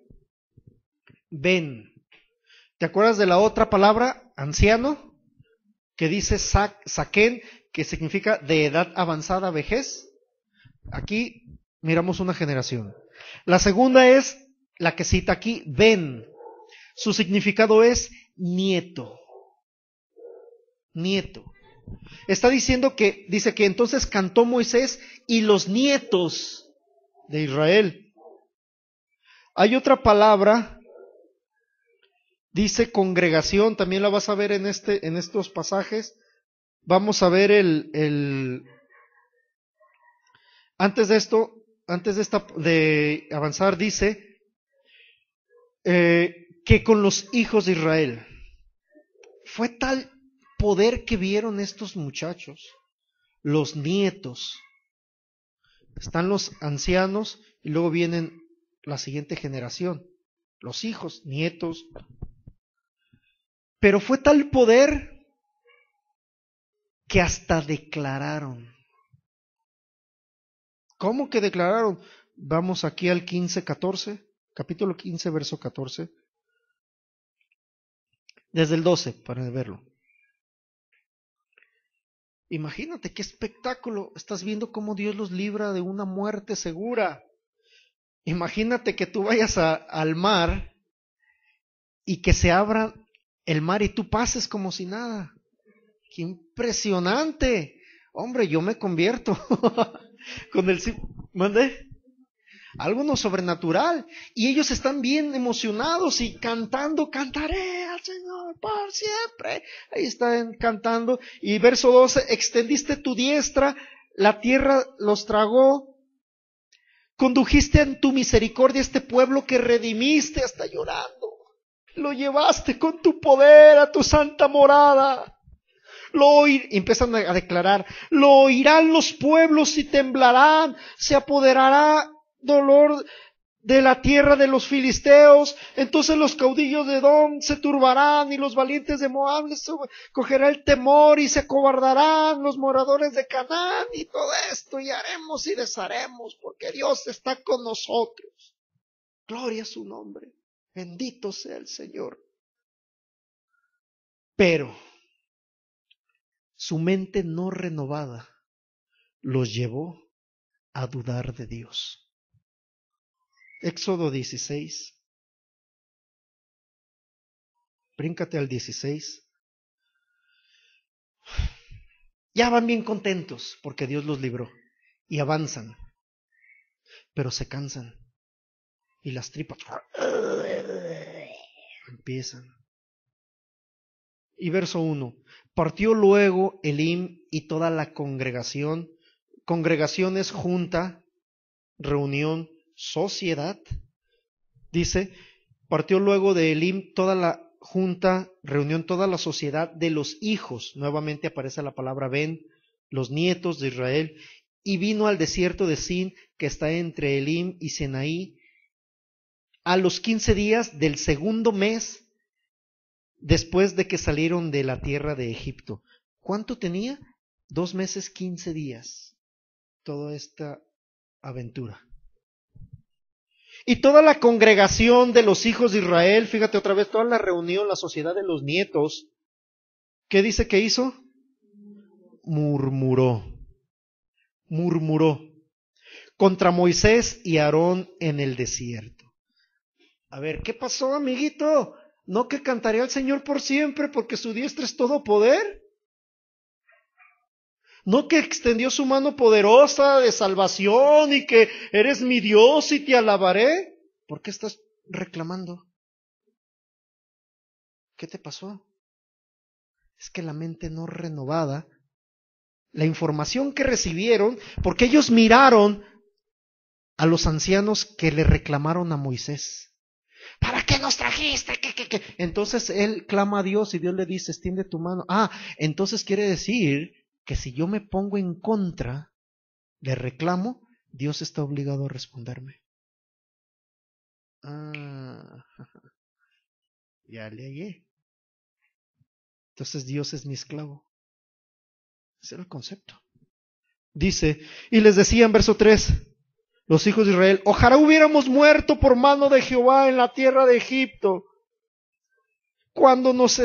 ben. ¿Te acuerdas de la otra palabra, anciano? que dice Saquén, que significa de edad avanzada, vejez. Aquí miramos una generación. La segunda es la que cita aquí, Ben. Su significado es nieto. Nieto. Está diciendo que, dice que entonces cantó Moisés y los nietos de Israel. Hay otra palabra, dice congregación, también la vas a ver en estos pasajes. Vamos a ver antes de avanzar, dice que con los hijos de Israel. Fue tal poder que vieron estos muchachos, los nietos. Están los ancianos y luego vienen la siguiente generación, los hijos, nietos. Pero fue tal poder que hasta declararon. ¿Cómo que declararon? Vamos aquí al 15:14, capítulo 15, verso 14. Desde el 12, para verlo. Imagínate qué espectáculo. Estás viendo cómo Dios los libra de una muerte segura. Imagínate que tú vayas al mar y que se abra el mar y tú pases como si nada. ¡Qué impresionante! Hombre, yo me convierto con el... ¿Mande? Algo no sobrenatural. Y ellos están bien emocionados y cantando, cantaré al Señor por siempre. Ahí están cantando. Y verso 12, extendiste tu diestra, la tierra los tragó. Condujiste en tu misericordia a este pueblo que redimiste hasta llorando. Lo llevaste con tu poder a tu santa morada. Empiezan a declarar, lo oirán los pueblos y temblarán, se apoderará dolor de la tierra de los filisteos, entonces los caudillos de Edom se turbarán y los valientes de Moab les cogerá el temor y se acobardarán los moradores de Canaán y todo esto y haremos y desharemos porque Dios está con nosotros. Gloria a su nombre, bendito sea el Señor. Pero su mente no renovada los llevó a dudar de Dios. Éxodo 16. Bríncate al 16. Ya van bien contentos porque Dios los libró y avanzan, pero se cansan y las tripas empiezan. Y verso 1. Partió luego Elim y toda la congregación. Congregación es junta, reunión, sociedad. Dice, partió luego de Elim toda la junta, reunión, toda la sociedad de los hijos. Nuevamente aparece la palabra Ben, los nietos de Israel. Y vino al desierto de Sin, que está entre Elim y Sinaí, a los 15 días del segundo mes, después de que salieron de la tierra de Egipto. ¿Cuánto tenía? 2 meses, 15 días. Toda esta aventura. Y toda la congregación de los hijos de Israel, fíjate otra vez, toda la reunión, la sociedad de los nietos, ¿qué dice que hizo? Murmuró contra Moisés y Aarón en el desierto. A ver, ¿qué pasó, amiguito? ¿No que cantaré al Señor por siempre porque su diestra es todo poder? ¿No que extendió su mano poderosa de salvación y que eres mi Dios y te alabaré? ¿Por qué estás reclamando? ¿Qué te pasó? Es que la mente no renovada, la información que recibieron, porque ellos miraron a los ancianos que le reclamaron a Moisés. ¿Para qué nos trajiste? ¿Qué? Entonces él clama a Dios y Dios le dice, extiende tu mano. Entonces quiere decir que si yo me pongo en contra, le reclamo, Dios está obligado a responderme. Ya le hallé. Entonces Dios es mi esclavo. Ese era el concepto. Dice, y les decía en verso 3, los hijos de Israel, ojalá hubiéramos muerto por mano de Jehová en la tierra de Egipto. cuando nos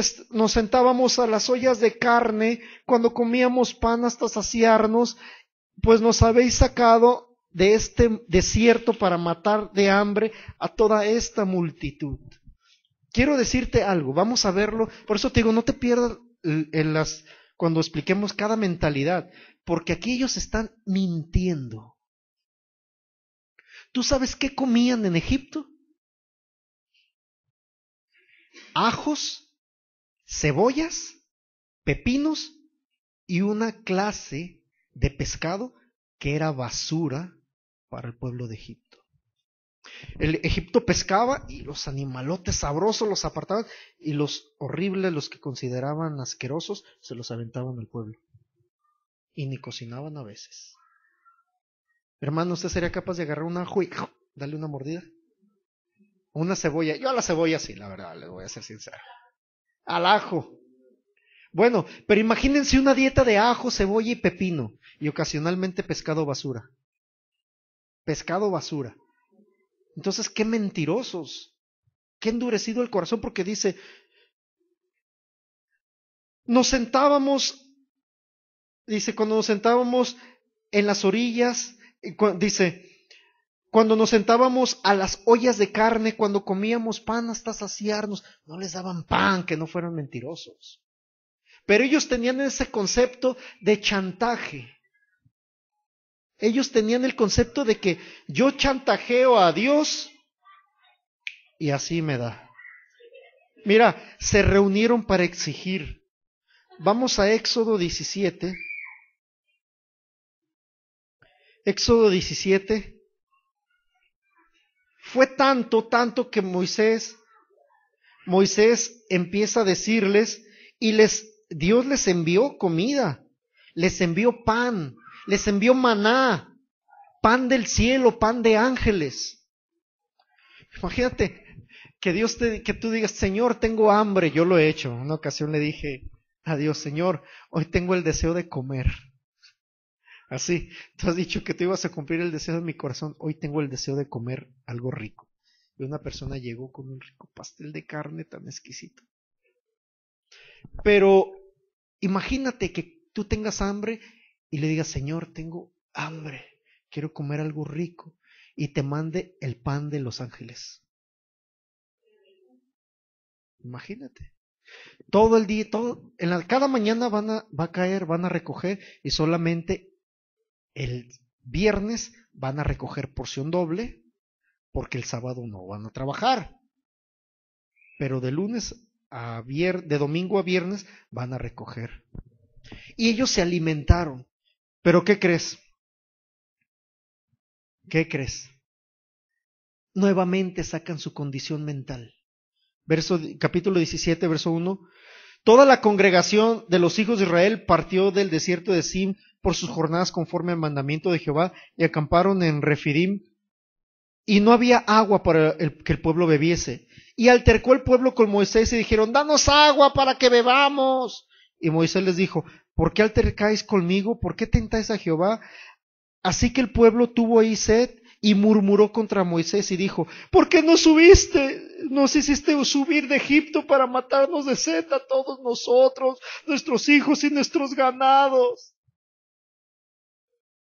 sentábamos a las ollas de carne, cuando comíamos pan hasta saciarnos, pues nos habéis sacado de este desierto para matar de hambre a toda esta multitud. Quiero decirte algo, vamos a verlo, por eso te digo, no te pierdas cuando expliquemos cada mentalidad, porque aquí ellos están mintiendo. ¿Tú sabes qué comían en Egipto? Ajos, cebollas, pepinos y una clase de pescado que era basura para el pueblo de Egipto. El Egipto pescaba y los animalotes sabrosos los apartaban y los horribles, los que consideraban asquerosos, se los aventaban al pueblo. Y ni cocinaban a veces. Hermano, ¿usted sería capaz de agarrar un ajo y darle una mordida? Una cebolla. Yo a la cebolla sí, la verdad, les voy a ser sincero. Al ajo. Bueno, pero imagínense una dieta de ajo, cebolla y pepino. Y ocasionalmente pescado basura. Pescado basura. Entonces, qué mentirosos. Qué endurecido el corazón, porque dice, cuando nos sentábamos en las orillas, dice, cuando nos sentábamos a las ollas de carne, cuando comíamos pan hasta saciarnos, no les daban pan, que no fueran mentirosos. Pero ellos tenían ese concepto de chantaje. Ellos tenían el concepto de que yo chantajeo a Dios y así me da. Mira, se reunieron para exigir. Vamos a Éxodo 17. Éxodo 17. Fue tanto que Moisés empieza a decirles y Dios les envió comida, les envió pan, les envió maná, pan del cielo, pan de ángeles. Imagínate que tú digas, Señor, tengo hambre. Yo lo he hecho. En una ocasión le dije a Dios, Señor, hoy tengo el deseo de comer. Así, tú has dicho que tú ibas a cumplir el deseo de mi corazón. Hoy tengo el deseo de comer algo rico. Y una persona llegó con un rico pastel de carne tan exquisito. Pero imagínate que tú tengas hambre y le digas, Señor, tengo hambre, quiero comer algo rico, y te mande el pan de los ángeles. Imagínate. Todo el día, cada mañana van a recoger, y solamente el viernes van a recoger porción doble, porque el sábado no van a trabajar. Pero de domingo a viernes van a recoger. Y ellos se alimentaron. Pero ¿qué crees? ¿Qué crees? Nuevamente sacan su condición mental. Capítulo 17, verso 1. Toda la congregación de los hijos de Israel partió del desierto de Sim por sus jornadas conforme al mandamiento de Jehová y acamparon en Refidim, y no había agua para que el pueblo bebiese. Y altercó el pueblo con Moisés y dijeron, danos agua para que bebamos. Y Moisés les dijo, ¿por qué altercáis conmigo? ¿Por qué tentáis a Jehová? Así que el pueblo tuvo ahí sed y murmuró contra Moisés y dijo, ¿por qué nos hiciste subir de Egipto para matarnos de sed a todos nosotros, nuestros hijos y nuestros ganados?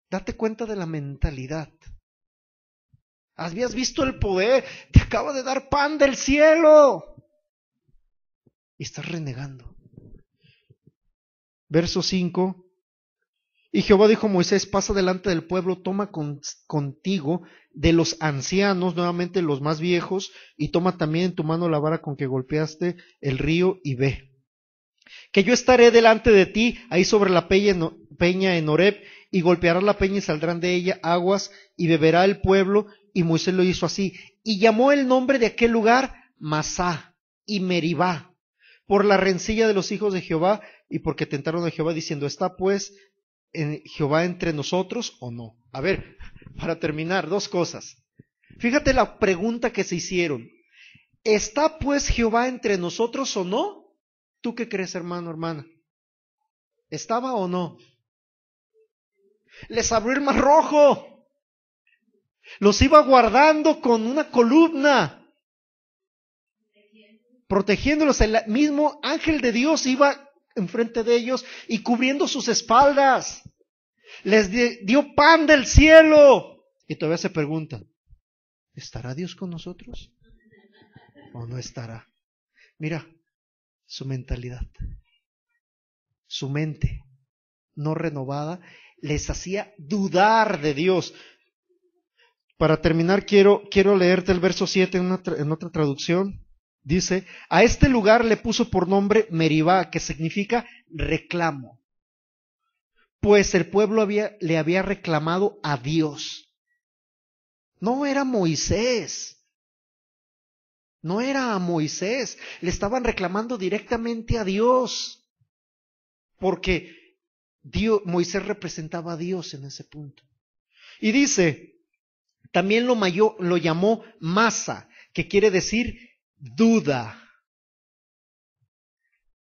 Date cuenta de la mentalidad. Habías visto el poder, te acaba de dar pan del cielo y estás renegando. Verso 5. Y Jehová dijo a Moisés, pasa delante del pueblo, toma contigo de los ancianos, nuevamente los más viejos, y toma también en tu mano la vara con que golpeaste el río y ve. Que yo estaré delante de ti, ahí sobre la peña en Horeb, y golpeará la peña y saldrán de ella aguas, y beberá el pueblo. Y Moisés lo hizo así, y llamó el nombre de aquel lugar Masá y Meribá, por la rencilla de los hijos de Jehová, y porque tentaron a Jehová diciendo, ¿está pues Jehová entre nosotros o no? A ver, para terminar, dos cosas. Fíjate la pregunta que se hicieron. ¿Está pues Jehová entre nosotros o no? ¿Tú qué crees, hermano, hermana? ¿Estaba o no? Les abrió el mar rojo. Los iba guardando con una columna. protegiéndolos. El mismo ángel de Dios iba enfrente de ellos y cubriendo sus espaldas. Les dio pan del cielo. Y todavía se preguntan, ¿estará Dios con nosotros o no estará? Mira, su mentalidad, su mente no renovada, les hacía dudar de Dios. Para terminar, quiero leerte el verso 7 en otra traducción. Dice, a este lugar le puso por nombre Meribá, que significa reclamo, pues el pueblo le había reclamado a Dios. No era Moisés, no era a Moisés, le estaban reclamando directamente a Dios, porque Moisés representaba a Dios en ese punto. Y dice, también lo llamó Masa, que quiere decir duda.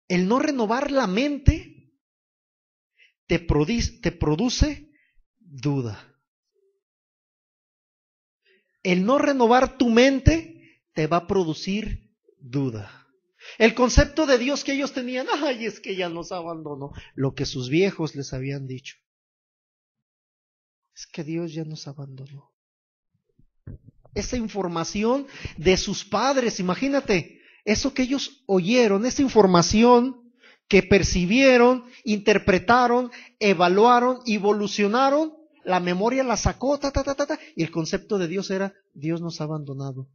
El no renovar la mente te produce duda. El no renovar tu mente te va a producir duda. El concepto de Dios que ellos tenían, ay, es que ya nos abandonó. Lo que sus viejos les habían dicho. Es que Dios ya nos abandonó. Esa información de sus padres, imagínate, eso que ellos oyeron, esa información que percibieron, interpretaron, evaluaron, evolucionaron, la memoria la sacó, y el concepto de Dios era, Dios nos ha abandonado.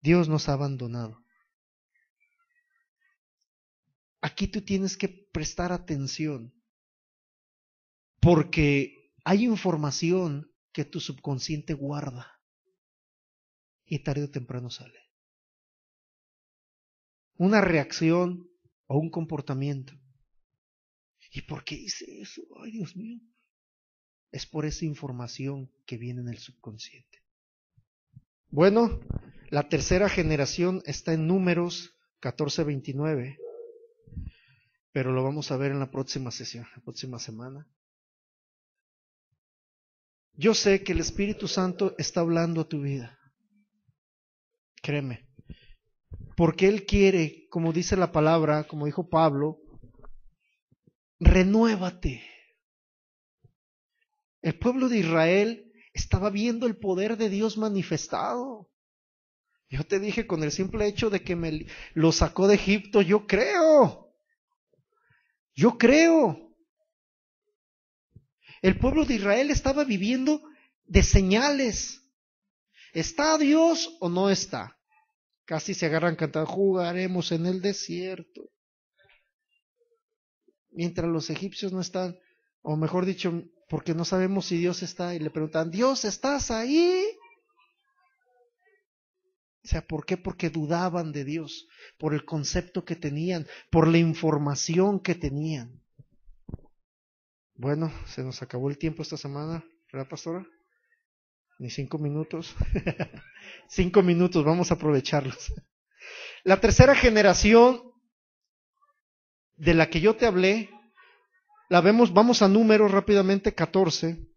Dios nos ha abandonado. Aquí tú tienes que prestar atención, porque hay información que tu subconsciente guarda y tarde o temprano sale. Una reacción o un comportamiento. ¿Y por qué hice eso? Ay, Dios mío. Es por esa información que viene en el subconsciente. Bueno, la tercera generación está en Números 14:29, pero lo vamos a ver en la próxima sesión, la próxima semana. Yo sé que el Espíritu Santo está hablando a tu vida. Créeme. Porque Él quiere, como dice la palabra, como dijo Pablo, renuévate. El pueblo de Israel estaba viendo el poder de Dios manifestado. Yo te dije, con el simple hecho de que lo sacó de Egipto, yo creo. El pueblo de Israel estaba viviendo de señales. ¿Está Dios o no está? Casi se agarran cantando, jugaremos en el desierto. Mientras los egipcios no están, o mejor dicho, porque no sabemos si Dios está, y le preguntan, ¿Dios, estás ahí? O sea, ¿por qué? Porque dudaban de Dios, por el concepto que tenían, por la información que tenían. Bueno, se nos acabó el tiempo esta semana, ¿verdad, pastora? Ni 5 minutos. 5 minutos, vamos a aprovecharlos. La tercera generación de la que yo te hablé, la vemos, vamos a Números rápidamente, 14.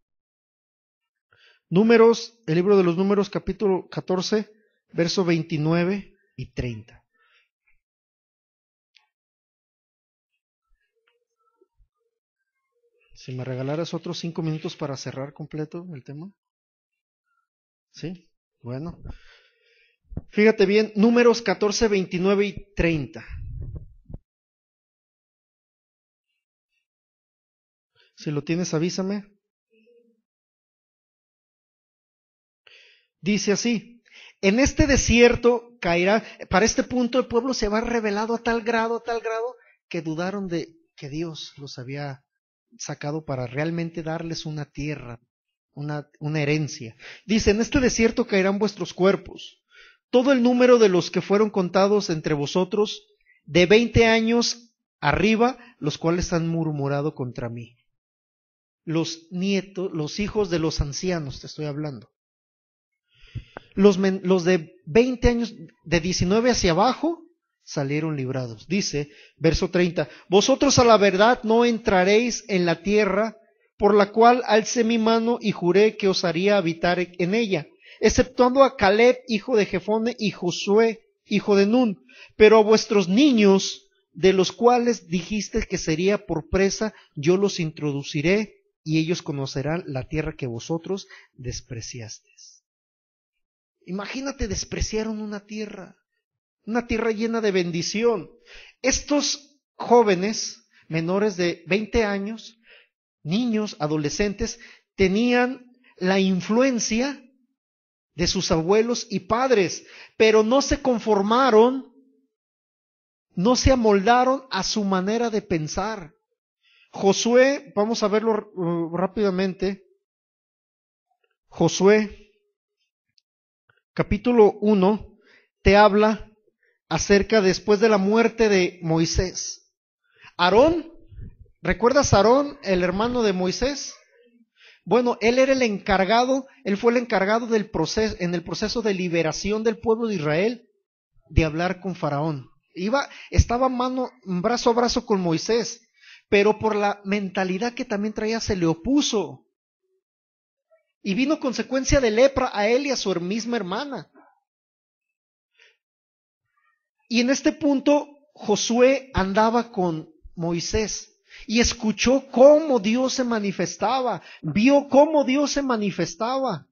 Números, el libro de los Números, capítulo 14, verso 29 y 30. Si me regalaras otros 5 minutos para cerrar completo el tema. ¿Sí? Bueno. Fíjate bien, Números 14, 29 y 30. Si lo tienes, avísame. Dice así, en este desierto caerá, para este punto el pueblo se va revelado a tal grado, que dudaron de que Dios los había sacado para realmente darles una tierra, una herencia. Dice, en este desierto caerán vuestros cuerpos, todo el número de los que fueron contados entre vosotros, de 20 años arriba, los cuales han murmurado contra mí. Los nietos, los hijos de los ancianos, te estoy hablando. Los de 20 años, de 19 hacia abajo, salieron librados. Dice, verso 30, vosotros a la verdad no entraréis en la tierra por la cual alcé mi mano y juré que os haría habitar en ella, exceptuando a Caleb, hijo de Jefone, y Josué, hijo de Nun, pero a vuestros niños, de los cuales dijiste que sería por presa, yo los introduciré y ellos conocerán la tierra que vosotros despreciasteis. Imagínate, despreciaron una tierra llena de bendición. Estos jóvenes menores de 20 años, niños, adolescentes, tenían la influencia de sus abuelos y padres, pero no se conformaron, no se amoldaron a su manera de pensar. Josué, vamos a verlo rápidamente. Josué, capítulo 1, te habla acerca después de la muerte de Moisés. Aarón, ¿recuerdas a Aarón, el hermano de Moisés? Bueno, él era el encargado, él fue el encargado del proceso, en el proceso de liberación del pueblo de Israel, de hablar con Faraón. Estaba brazo a brazo con Moisés, pero por la mentalidad que también traía se le opuso. Y vino consecuencia de lepra a él y a su misma hermana. Y en este punto Josué andaba con Moisés y escuchó cómo Dios se manifestaba, vio cómo Dios se manifestaba.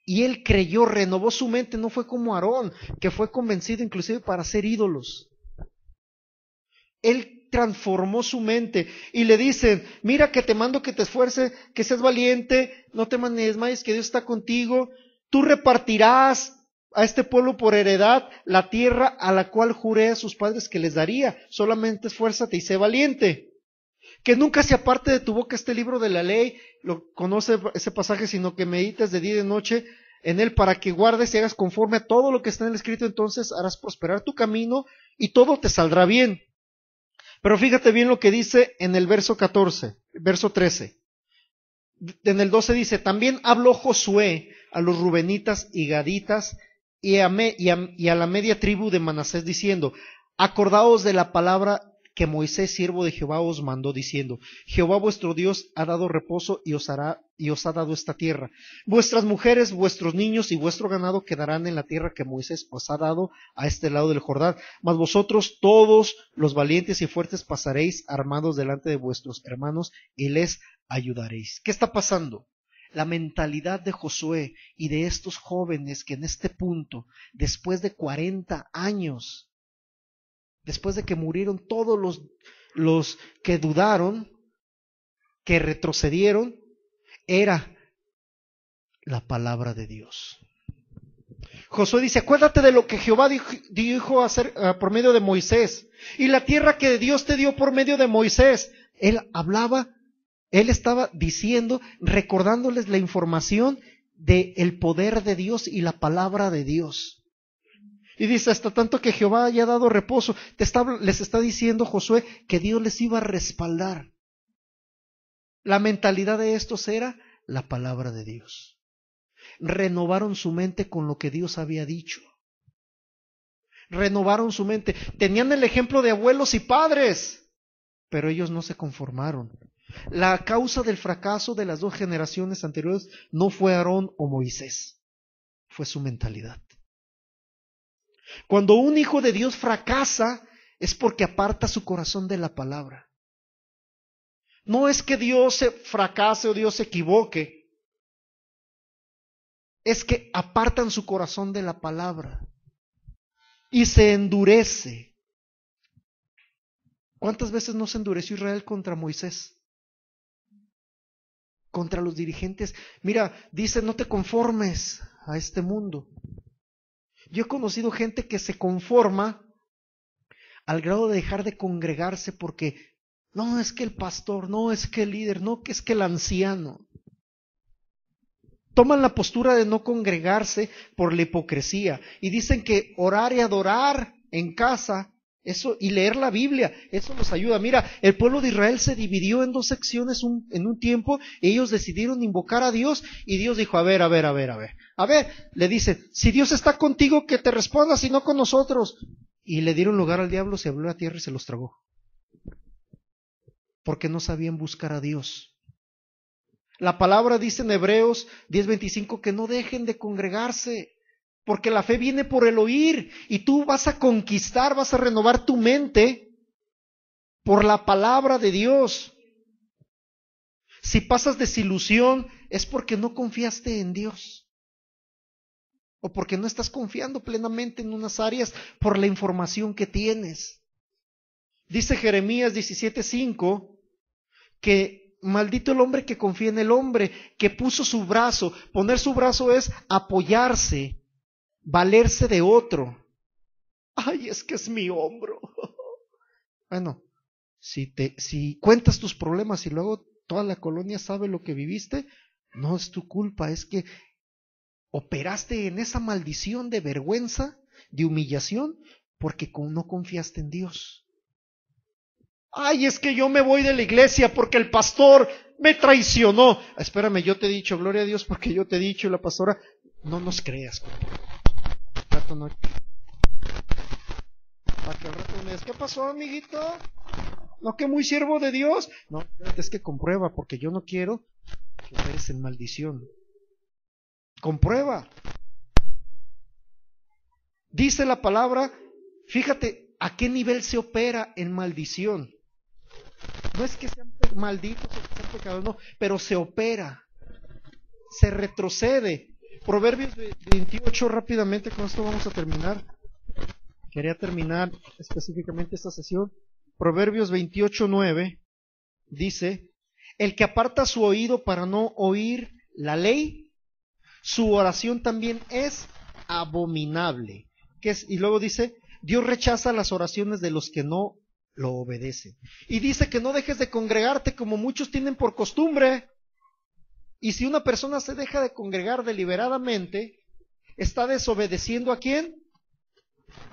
Y él creyó, renovó su mente, no fue como Aarón, que fue convencido inclusive para hacer ídolos. Él transformó su mente y le dicen, mira que te mando que te esfuerces, que seas valiente, no te desmayes, que Dios está contigo, tú repartirás a este pueblo por heredad la tierra a la cual juré a sus padres que les daría, solamente esfuérzate y sé valiente. Que nunca se aparte de tu boca este libro de la ley, lo conoce ese pasaje, sino que medites de día y de noche en él para que guardes y hagas conforme a todo lo que está en el escrito, entonces harás prosperar tu camino y todo te saldrá bien. Pero fíjate bien lo que dice en el verso 13. En el 12 dice, también habló Josué a los rubenitas y gaditas y a la media tribu de Manasés diciendo, acordaos de la palabra que Moisés, siervo de Jehová, os mandó diciendo, Jehová vuestro Dios ha dado reposo y os ha dado esta tierra. Vuestras mujeres, vuestros niños y vuestro ganado quedarán en la tierra que Moisés os ha dado a este lado del Jordán. Mas vosotros todos los valientes y fuertes pasaréis armados delante de vuestros hermanos y les ayudaréis. ¿Qué está pasando? La mentalidad de Josué y de estos jóvenes que en este punto, después de 40 años, después de que murieron todos los que dudaron, que retrocedieron, era la palabra de Dios. Josué dice, acuérdate de lo que Jehová dijo hacer por medio de Moisés, y la tierra que Dios te dio por medio de Moisés. Él hablaba, él estaba diciendo, recordándoles la información del poder de Dios y la palabra de Dios. Y dice, hasta tanto que Jehová haya dado reposo, les está diciendo Josué que Dios les iba a respaldar. La mentalidad de estos era la palabra de Dios. Renovaron su mente con lo que Dios había dicho. Renovaron su mente. Tenían el ejemplo de abuelos y padres, pero ellos no se conformaron. La causa del fracaso de las dos generaciones anteriores no fue Aarón o Moisés, fue su mentalidad. Cuando un hijo de Dios fracasa, es porque aparta su corazón de la palabra. No es que Dios se fracase o Dios se equivoque, es que apartan su corazón de la palabra y se endurece. ¿Cuántas veces no se endureció Israel contra Moisés? Contra los dirigentes. Mira, dice, no te conformes a este mundo. Yo he conocido gente que se conforma al grado de dejar de congregarse porque no es que el pastor, no es que el líder, no es que el anciano. Toman la postura de no congregarse por la hipocresía y dicen que orar y adorar en casa, eso, y leer la Biblia, eso nos ayuda. Mira, el pueblo de Israel se dividió en dos secciones en un tiempo, y ellos decidieron invocar a Dios, y Dios dijo, a ver, le dice, si Dios está contigo, que te responda, si no con nosotros. Y le dieron lugar al diablo, se abrió la tierra y se los tragó. Porque no sabían buscar a Dios. La palabra dice en Hebreos 10:25 que no dejen de congregarse, Porque la fe viene por el oír y tú vas a conquistar, vas a renovar tu mente por la palabra de Dios. Si pasas desilusión es porque no confiaste en Dios o porque no estás confiando plenamente en unas áreas por la información que tienes. Dice Jeremías 17:5 que maldito el hombre que confía en el hombre, que puso su brazo. Poner su brazo es apoyarse, valerse de otro. Ay, es que es mi hombro. Bueno, si cuentas tus problemas y luego toda la colonia sabe lo que viviste, no es tu culpa, es que operaste en esa maldición de vergüenza, de humillación, porque no confiaste en Dios. Ay, es que yo me voy de la iglesia porque el pastor me traicionó. Espérame, yo te he dicho, gloria a Dios, porque yo te he dicho, la pastora, no nos creas. Rato no. Para que al rato me digas, ¿qué pasó, amiguito? No, que muy siervo de Dios. No, es que comprueba, porque yo no quiero que eres en maldición. Comprueba. Dice la palabra, fíjate a qué nivel se opera en maldición. No es que sean malditos o que sean pecadores, no, pero se opera, se retrocede. Proverbios 28, rápidamente, con esto vamos a terminar. Quería terminar específicamente esta sesión. Proverbios 28:9 dice, el que aparta su oído para no oír la ley, su oración también es abominable. Y luego dice, Dios rechaza las oraciones de los que no lo obedecen. Y dice que no dejes de congregarte como muchos tienen por costumbre. Y si una persona se deja de congregar deliberadamente, está desobedeciendo ¿a quién?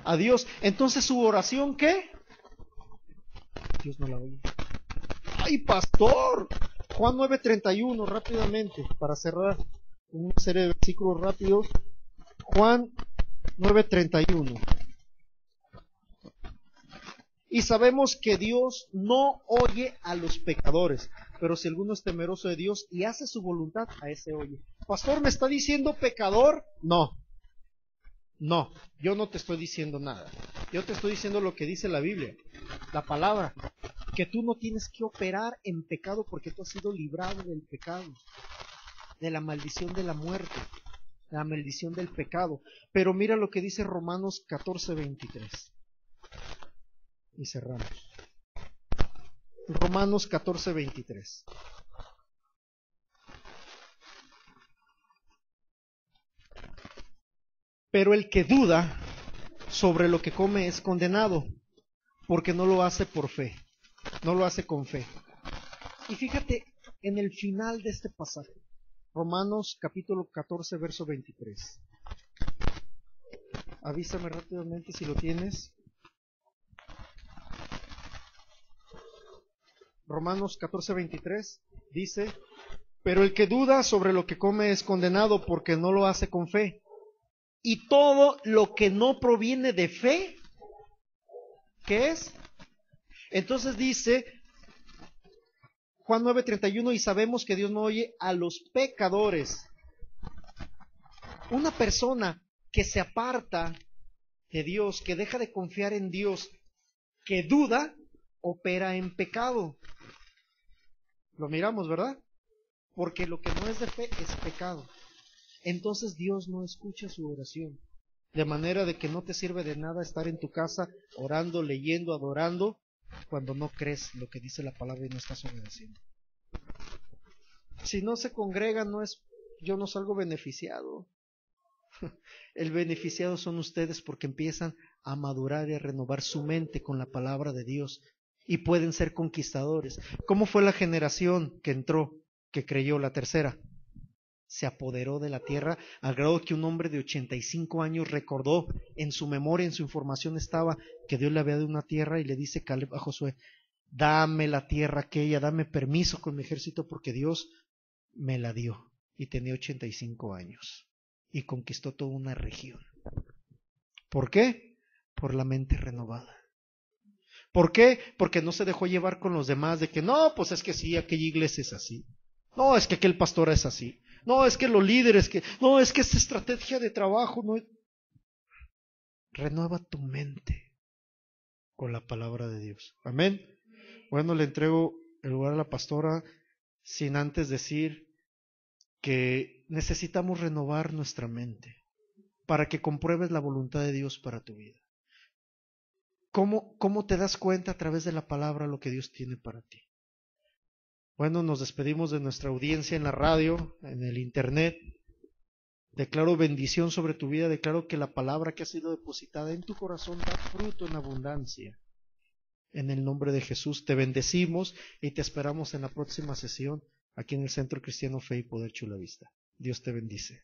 A Dios. Entonces su oración, ¿qué? Dios no la oye. ¡Ay, pastor! Juan 9:31, rápidamente, para cerrar una serie de versículos rápidos. Juan 9:31. Y sabemos que Dios no oye a los pecadores, pero si alguno es temeroso de Dios y hace su voluntad, a ese oye. Pastor, ¿me está diciendo pecador? No, yo no te estoy diciendo nada. Yo te estoy diciendo lo que dice la Biblia, la palabra, que tú no tienes que operar en pecado porque tú has sido librado del pecado, de la maldición de la muerte, de la maldición del pecado. Pero mira lo que dice Romanos 14:23. Y cerramos. Romanos 14:23. Pero el que duda sobre lo que come es condenado, porque no lo hace por fe, no lo hace con fe. Y fíjate en el final de este pasaje, Romanos capítulo 14, verso 23. Avísame rápidamente si lo tienes. Romanos 14:23 dice, pero el que duda sobre lo que come es condenado porque no lo hace con fe. Y todo lo que no proviene de fe, ¿qué es? Entonces dice Juan 9:31, y sabemos que Dios no oye a los pecadores. Una persona que se aparta de Dios, que deja de confiar en Dios, que duda, opera en pecado. Lo miramos, ¿verdad? Porque lo que no es de fe es pecado. Entonces Dios no escucha su oración. De manera de que no te sirve de nada estar en tu casa orando, leyendo, adorando, cuando no crees lo que dice la palabra y no estás obedeciendo. Si no se congrega, yo no salgo beneficiado. El beneficiado son ustedes porque empiezan a madurar y a renovar su mente con la palabra de Dios y pueden ser conquistadores. ¿Cómo fue la generación que entró, que creyó, la tercera? Se apoderó de la tierra al grado que un hombre de 85 años recordó en su memoria, en su información estaba que Dios le había dado una tierra y le dice Caleb a Josué, dame la tierra aquella, dame permiso con mi ejército porque Dios me la dio. Y tenía 85 años y conquistó toda una región. ¿Por qué? Por la mente renovada. ¿Por qué? Porque no se dejó llevar con los demás de que no, pues es que sí, aquella iglesia es así. No, es que aquel pastor es así. No, es que los líderes, no, es que esta estrategia de trabajo, no. Renueva tu mente con la palabra de Dios. Amén. Bueno, le entrego el lugar a la pastora sin antes decir que necesitamos renovar nuestra mente para que compruebes la voluntad de Dios para tu vida. ¿Cómo te das cuenta a través de la palabra lo que Dios tiene para ti? Bueno, nos despedimos de nuestra audiencia en la radio, en el internet. Declaro bendición sobre tu vida, declaro que la palabra que ha sido depositada en tu corazón da fruto en abundancia. En el nombre de Jesús te bendecimos y te esperamos en la próxima sesión aquí en el Centro Cristiano Fe y Poder Chula Vista. Dios te bendice.